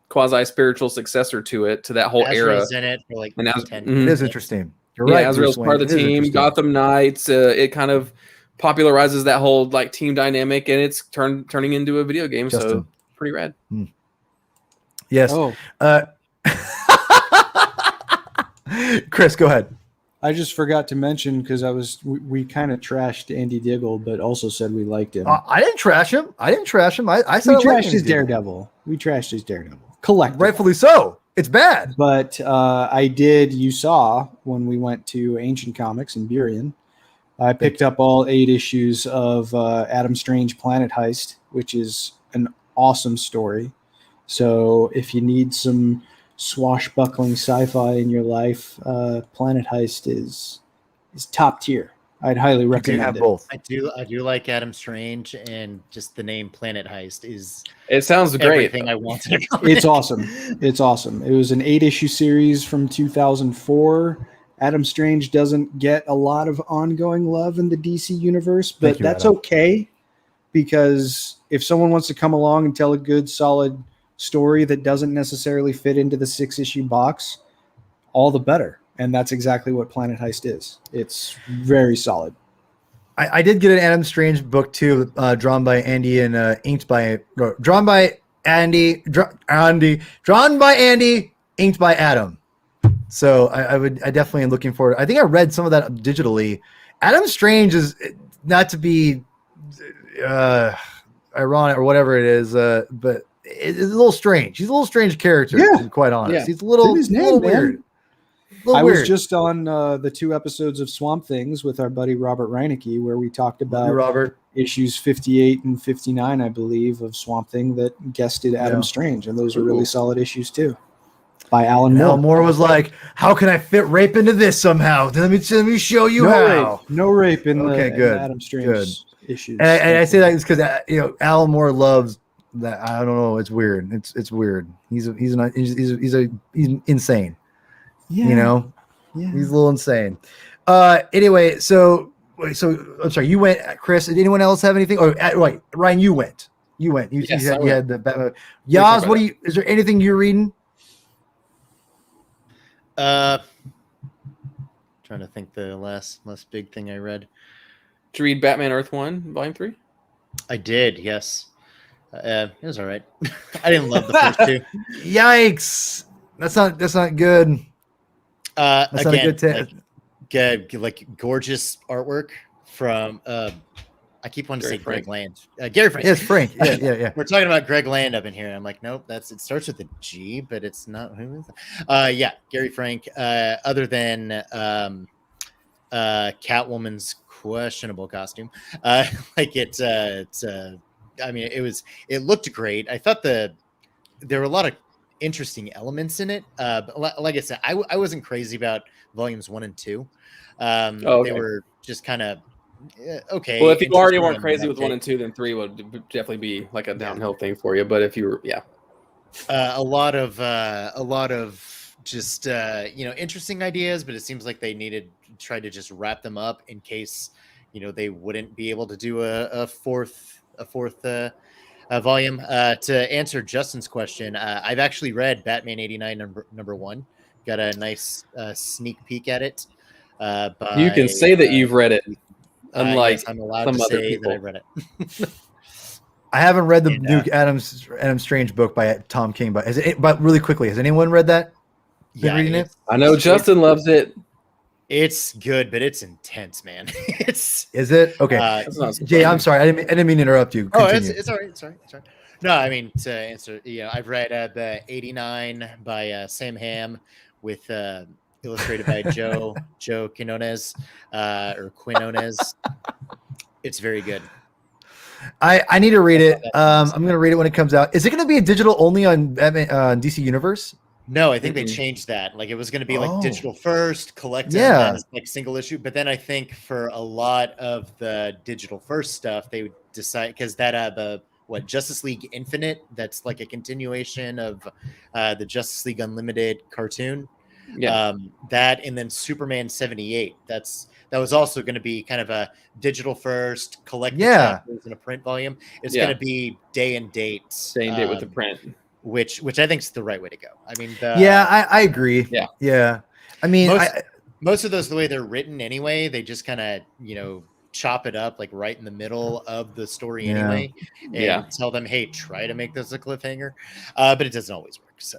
quasi-spiritual successor to that whole Azrael's era. in it for like 10 It is interesting. You're right. Azrael's part of the team. Gotham Knights. It kind of popularizes that whole like team dynamic, and it's turning into a video game. Justin. So pretty rad. Yes. Chris, go ahead. I just forgot to mention because we kind of trashed Andy Diggle, but also said we liked him. I didn't trash him. I said we trashed his Daredevil. We trashed his Daredevil. Collectively. Rightfully so. It's bad. But you saw when we went to Ancient Comics in Burien, I picked up all 8 issues of Adam Strange Planet Heist, which is an awesome story. So if you need some swashbuckling sci-fi in your life, Planet Heist is top tier. I'd highly recommend it. Both. I do like Adam Strange, and just the name Planet Heist it sounds great. Everything I wanted. It's awesome. It's awesome. It was an 8-issue series from 2004. Adam Strange doesn't get a lot of ongoing love in the DC universe, but that's okay, because if someone wants to come along and tell a good, solid story that doesn't necessarily fit into the 6-issue box, all the better. And that's exactly what Planet Heist is. It's very solid. I did get an Adam Strange book too, drawn by Andy and inked by Andy, inked by Adam. So I definitely am looking forward. I think I read some of that digitally. Adam Strange is, not to be ironic or whatever it is, but it's a little strange. He's a little strange character, to be quite honest. Yeah. He's a little weird. I was just on the 2 episodes of Swamp Things with our buddy Robert Reinecke, where we talked about issues 58 and 59, I believe, of Swamp Thing that guested Adam Strange, and those are really solid issues too. By Alan Moore. Alan Moore was like, "How can I fit rape into this somehow? Let me show you how." No rape in the Adam Strange issues. And I say that because Alan Moore loves that. I don't know. It's weird. It's weird. He's insane. Yeah. He's a little insane. Anyway, so I'm sorry. You went, Chris. Did anyone else have anything? Or right, Ryan, you went. You had the Batman. Yaz, what do you? Is there anything you're reading? Trying to think the last big thing I read. Did you read Batman Earth 1, Volume 3? I did, yes. It was all right. I didn't love the first 2. Yikes! That's not good. That's again, not a good like gorgeous artwork from I keep wanting to say Greg Land. Gary Frank. Yes, Frank. Yeah. We're talking about Greg Land up in here. I'm like, nope, it starts with a G, but it's not. Who is it? Yeah, Gary Frank. Other than Catwoman's questionable costume, I mean, it looked great. I thought there were a lot of interesting elements in it. But like I said, I wasn't crazy about volumes 1 and 2. They were just kind of. Okay. Well, if you already weren't crazy with 1 and 2, then 3 would definitely be like a downhill thing for you. But if you were, a lot of just interesting ideas, but it seems like they tried to just wrap them up in case they wouldn't be able to do a fourth volume. To answer Justin's question, I've actually read Batman 89 number 1. Got a nice sneak peek at it. You can say that you've read it. Unlike I'm allowed to say that I read it. I haven't read the new Adam Strange book by Tom King, but really quickly, has anyone read that? Reading it? I know Justin loves it. It's good, but it's intense, man. Is it? Okay. Jay, I'm sorry. I didn't mean to interrupt you. Continue. It's all right. It's all right. No, I mean, to answer, I've read the 89 by Sam Hamm with illustrated by Joe Quinones or Quinones. It's very good. I need to read it. I'm going to read it when it comes out. Is it going to be a digital only on DC Universe? No, I think they changed that. Like it was going to be like digital first, collected, and like single issue. But then I think for a lot of the digital first stuff, they would decide because that Justice League Infinite, that's like a continuation of the Justice League Unlimited cartoon. Yeah. That and then Superman 78. That was also going to be kind of a digital first, collected in a print volume. It's going to be day and date. Day and date with the print. Which I think is the right way to go. I mean, I agree. Yeah. I mean, most of those, the way they're written anyway, they just kind of, chop it up like right in the middle of the story anyway, and tell them, hey, try to make this a cliffhanger. But it doesn't always work. So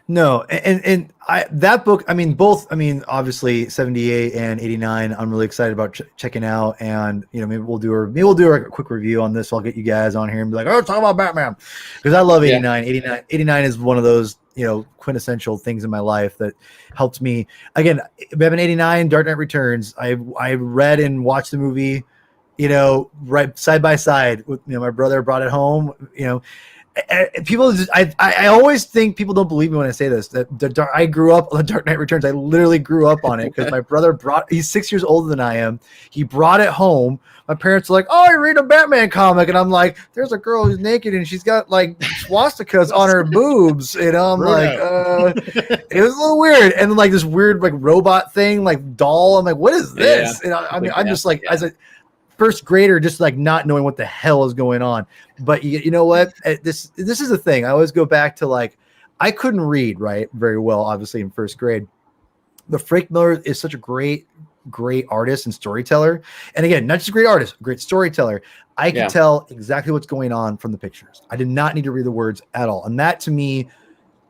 no, and that book, I mean, both, obviously 78 and 89, I'm really excited about checking out, and maybe we'll do a quick review on this. I'll get you guys on here and be like, talk about Batman, because I love 89. 89 is one of those quintessential things in my life that helped me. Again, Batman 89, Dark Knight Returns. I read and watched the movie, right side by side with my brother brought it home. People just, I always think people don't believe me when I say this, that I grew up on the Dark Knight Returns. I literally grew up on it because my brother he's 6 years older than I am. He brought it home. My parents are like, oh, you read a Batman comic. And I'm like, there's a girl who's naked and she's got like swastikas on her boobs. I'm like, it was a little weird. And then like this weird like robot thing, like doll. I'm like, what is this? And I'm just like, as a first grader, just like not knowing what the hell is going on. But you know what? This is the thing. I always go back to like, I couldn't read very well, obviously in first grade. But Frank Miller is such a great artist and storyteller. And again, not just a great artist, great storyteller. I can tell exactly what's going on from the pictures. I did not need to read the words at all. And that to me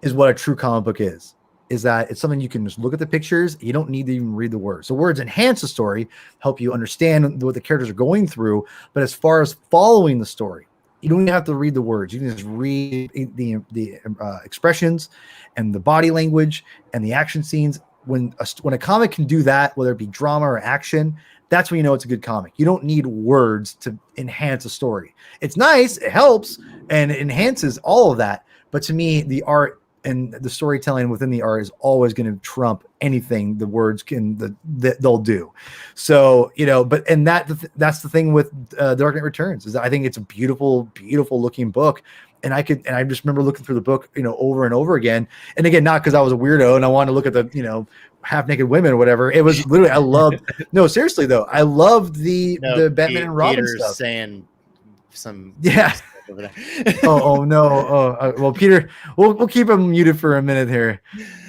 is what a true comic book is that it's something you can just look at the pictures. You don't need to even read the words. The words enhance the story, help you understand what the characters are going through. But as far as following the story, you don't even have to read the words. You can just read the expressions and the body language and the action scenes. when a comic can do that, whether it be drama or action, that's when you know it's a good comic. You don't need words to enhance a story. It's nice, it helps, and it enhances all of that. But to me, the art and the storytelling within the art is always going to trump anything the words that they'll do. So, that's the thing with Dark Knight Returns, is that I think it's a beautiful, beautiful looking book. And I just remember looking through the book, over and over again. And again, not because I was a weirdo and I wanted to look at the, half naked women or whatever. It was literally, I loved, no, seriously though. I loved the Batman and Robin Peter's stuff. Saying some, over there. Well, Peter, we'll keep him muted for a minute here.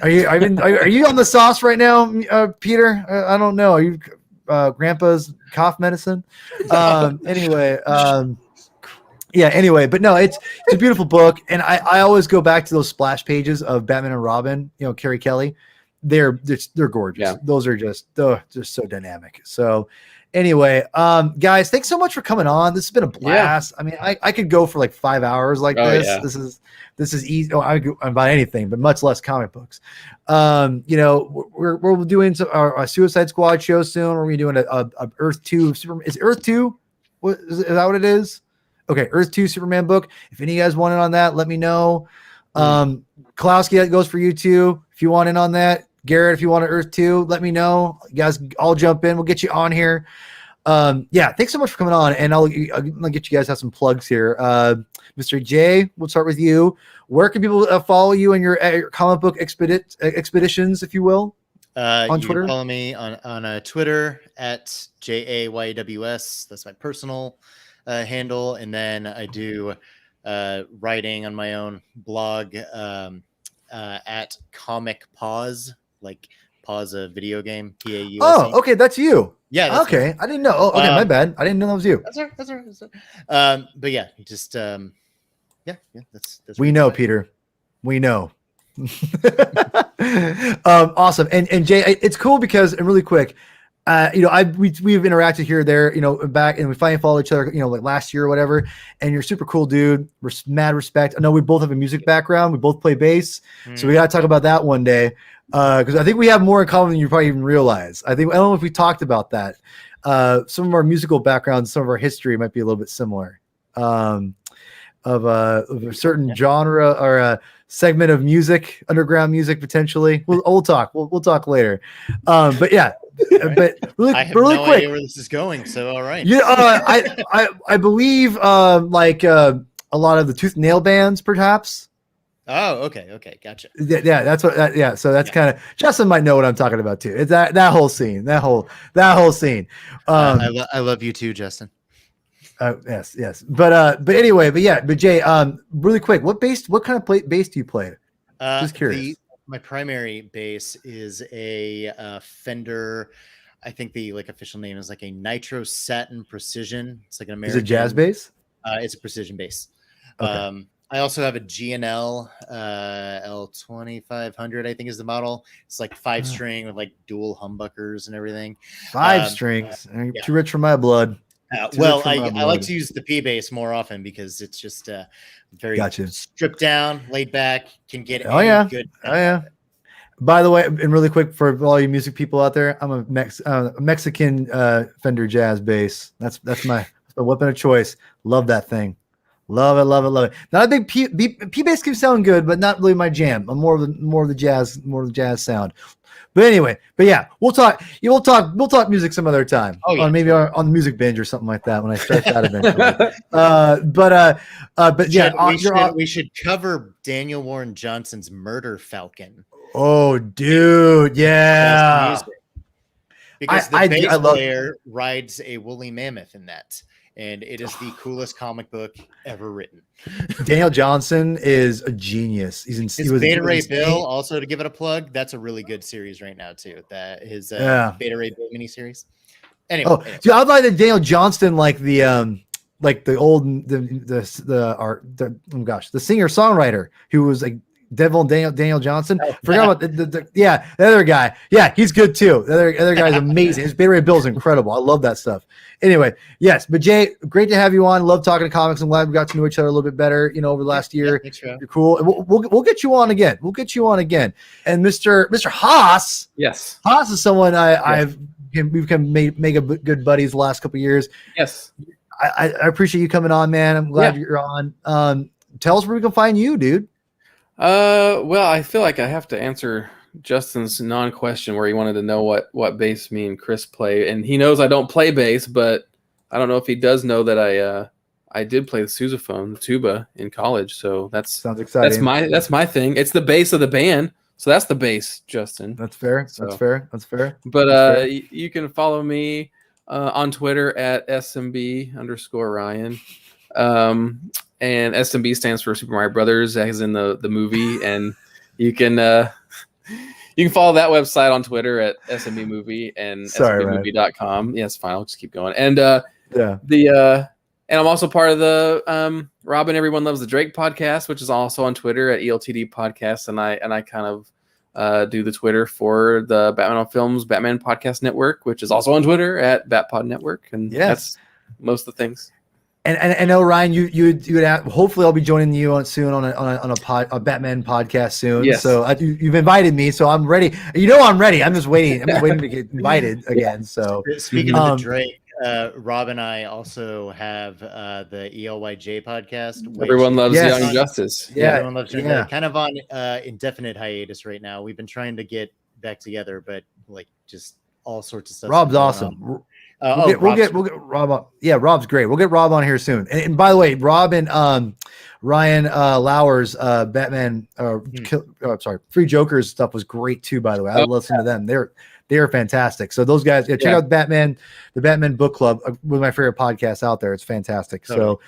Are you on the sauce right now, Peter? I don't know. Are you Grandpa's cough medicine? Anyway, but no, it's a beautiful book, and I always go back to those splash pages of Batman and Robin. Carrie Kelly, they're gorgeous. Yeah. Those are just so dynamic. So. Anyway, guys, thanks so much for coming on. This has been a blast. Yeah. I mean, I could go for like 5 hours like this. Yeah. This is easy. I could about anything, but much less comic books. We're doing our Suicide Squad show soon. We're doing a Earth 2 Superman. Is Earth 2? Is that what it is? Okay, Earth 2 Superman book. If any of you guys want in on that, let me know. Kalowski, that goes for you too. If you want in on that. Garrett, if you want to Earth 2, let me know. You guys all jump in. We'll get you on here. Thanks so much for coming on. And I'll get you guys have some plugs here. Mr. J, we'll start with you. Where can people follow you in your comic book expeditions, if you will? On Twitter? You can follow me on Twitter at JAYWS. That's my personal handle. And then I do writing on my own blog at Comic Pause. Like pause a video game. PAUSE. Oh, okay, that's you. Yeah. Okay, I didn't know. Oh, okay, my bad. I didn't know that was you. That's all right. But yeah, just that's. We know, Peter. We know. Awesome. And Jay, it's cool because, and really quick, we've interacted here or there, back, and we finally followed each other, like last year or whatever. And you're super cool, dude. Mad respect. I know we both have a music background. We both play bass, so we got to talk about that one day. Because I think we have more in common than you probably even realize. I don't know if we talked about that. Some of our musical backgrounds, some of our history might be a little bit similar. Of a certain genre or a segment of music, underground music potentially. We'll talk. We'll talk later. But yeah. But really, I have really no quick, idea where this is going. So all right. Yeah, I believe a lot of the Tooth and Nail bands, perhaps. Oh, okay, gotcha. Yeah, that's what. So that's kind of Justin might know what I'm talking about too. It's that whole scene, that whole scene. I love you too, Justin. Yes. But Jay, really quick, what kind of bass do you play? Just curious. My primary bass is a Fender. I think the official name is a Nitro Satin Precision. It's like an American. Is it jazz bass? It's a precision bass. Okay. I also have a G&L L2500, I think is the model. It's 5-string with dual humbuckers and everything. 5 strings. Too rich for my blood. I like to use the P bass more often because it's just very stripped down, laid back, can get good. Oh yeah. By the way, and really quick for all you music people out there, I'm a Mexican Fender jazz bass. That's my weapon of choice. Love that thing. Love it. Not a big P bass can sound good, but not really my jam. I'm more of the jazz sound. But anyway, we'll talk music some other time. Oh, yeah. Maybe on the music binge or something like that when I start that eventually. We should cover Daniel Warren Johnson's Murder Falcon. Oh, dude, yeah. Because the bass player rides a woolly mammoth in that. And it is the coolest comic book ever written. Daniel Johnson is a genius. He was Beta Ray Bill, also to give it a plug. That's a really good series right now too. His Beta Ray Bill miniseries. Anyway, so I like the Daniel Johnston, the singer songwriter who was Daniel Johnson. Forgot about the other guy. Yeah, he's good too. The other guy's amazing. His Beta Ray Bill is incredible. I love that stuff. Anyway, yes, but Jay, great to have you on. Love talking to comics. I'm glad we got to know each other a little bit better, over the last year. You're cool. We'll get you on again. And Mr. Haas. Yes. Haas is someone we've become mega good buddies the last couple of years. Yes. I appreciate you coming on, man. I'm glad you're on. Tell us where we can find you, dude. Well, I feel like I have to answer Justin's non-question where he wanted to know what bass me and Chris play, and he knows I don't play bass, but I don't know if he does know that I did play the sousaphone, the tuba, in college. So sounds exciting. That's my thing. It's the bass of the band, so that's the bass, Justin. That's fair. So, that's fair. But you can follow me on Twitter at SMB_Ryan. And SMB stands for Super Mario Brothers, as in the movie. And you can follow that website on Twitter at SMB Movie and SMBmovie.com. Yeah, it's fine. I'll just keep going. And and I'm also part of the Robin Everyone Loves the Drake podcast, which is also on Twitter at ELTD Podcast. And I kind of do the Twitter for the Batman on Films Batman Podcast Network, which is also on Twitter at BatPod Network. And that's most of the things. And I know, Ryan, you would hopefully I'll be joining you soon on a Batman podcast soon. Yes. So you've invited me, so I'm ready. I'm ready. I'm just waiting. I'm just waiting to get invited again. So speaking of the Drake, Rob and I also have the ELYJ podcast. Everyone loves Young Justice. Yeah, everyone loves Young Justice. Kind of on indefinite hiatus right now. We've been trying to get back together, but just all sorts of stuff. Rob's awesome. We'll get Rob on. Yeah, Rob's great. We'll get Rob on here soon. And by the way, Rob and Ryan Lauer's Batman Free Jokers stuff was great too, by the way. I listened to them. They're fantastic. So those guys, check out the Batman Book Club, one of my favorite podcasts out there. It's fantastic. So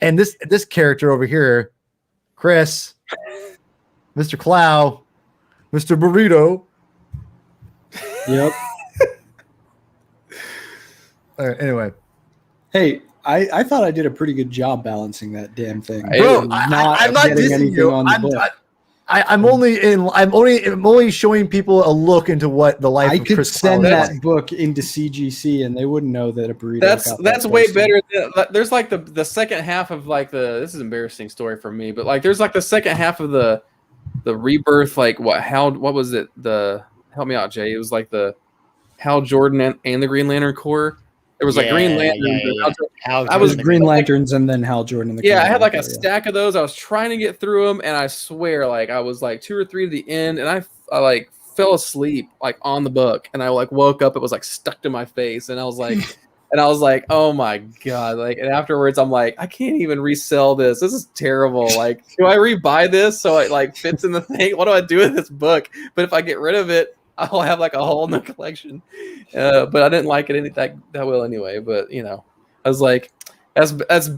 and this character over here, Chris, Mr. Clow, Mr. Burrito. Yep. Anyway, hey, I thought I did a pretty good job balancing that damn thing, bro. I'm not dissing you. I'm only showing people a look into what the life. I of could Chris send that like. book into CGC and they wouldn't know that a burrito. That's way better. There's the second half of this is an embarrassing story for me, but there's the second half of the rebirth. What was it? Help me out, Jay. It was the Hal Jordan and the Green Lantern Corps. There was Green Lantern. I was Green Lanterns and then Hal Jordan. I had a stack of those. I was trying to get through them, and I swear, I was 2 or 3 to the end, and I fell asleep on the book, and I woke up. It was stuck to my face, and I was oh my god! And afterwards, I'm I can't even resell this. This is terrible. Do I rebuy this so it fits in the thing? What do I do with this book? But if I get rid of it, I'll have a whole new collection. But I didn't like it that well anyway. But I was that's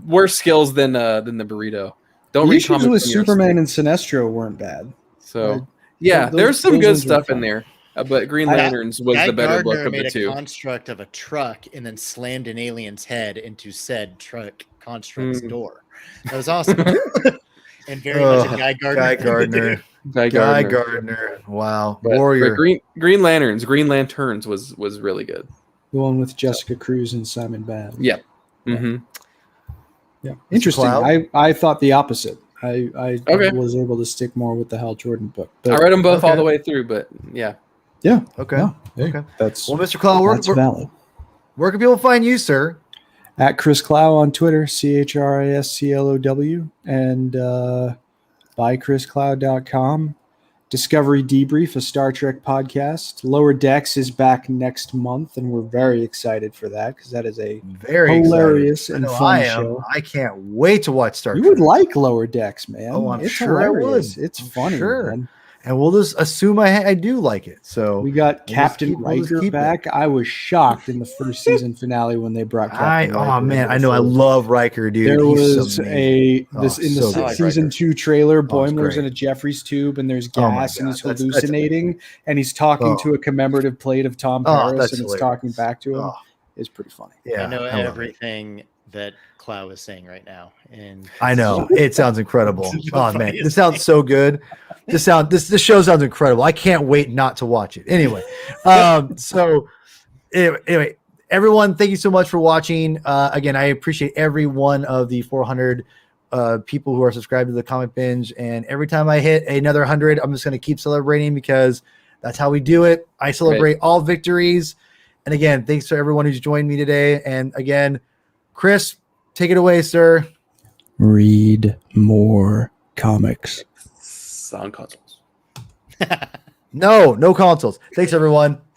worse skills than the burrito. Don't read comics with Superman and Sinestro weren't bad. So there's some good stuff in there. But Green Lanterns was the better book of the two. Made a construct of a truck and then slammed an alien's head into said truck construct's door. That was awesome. And very much a Guy Gardner. Guy Gardner. Wow. But Warrior. Green Lanterns was really good. The one with Jessica Cruz and Simon Babb. Yeah. Mm-hmm. Yeah. Interesting. I thought the opposite. I was able to stick more with the Hal Jordan book. But, I read them both all the way through, but yeah. Yeah. Okay. No, okay. That's Mr. Clow, that's valid. Where can people find you, sir? At Chris Clow on Twitter, ChrisClow, and buychrisclow.com. Discovery Debrief, a Star Trek podcast. Lower Decks is back next month, and we're very excited for that because that is a very hilarious and fun show. I can't wait to watch Star Trek. You would like Lower Decks, man. Oh, I'm it's sure hilarious. I would. It's funny, man. And we'll just assume I do like it. So we got Captain Riker back. I was shocked in the first season finale when they brought Captain Riker. Oh man, I know. I love Riker, dude. There was season 2 trailer. Boimler's in a Jeffries tube, and there's gas, and he's hallucinating, and he's talking to a commemorative plate of Tom Paris, and it's talking back to him. It's pretty funny. Yeah, I know everything that Clow is saying right now. And I know it sounds incredible. Oh man, this sounds so good. This show sounds incredible. I can't wait not to watch it. Anyway, so anyway, everyone, thank you so much for watching. Again, I appreciate every one of the 400 people who are subscribed to the Comic Binge, and every time I hit another 100, I'm just going to keep celebrating because that's how we do it. I celebrate all victories. And again, thanks to everyone who's joined me today. And again, Chris, take it away, sir. Read more comics. On consoles. No consoles. Thanks, everyone.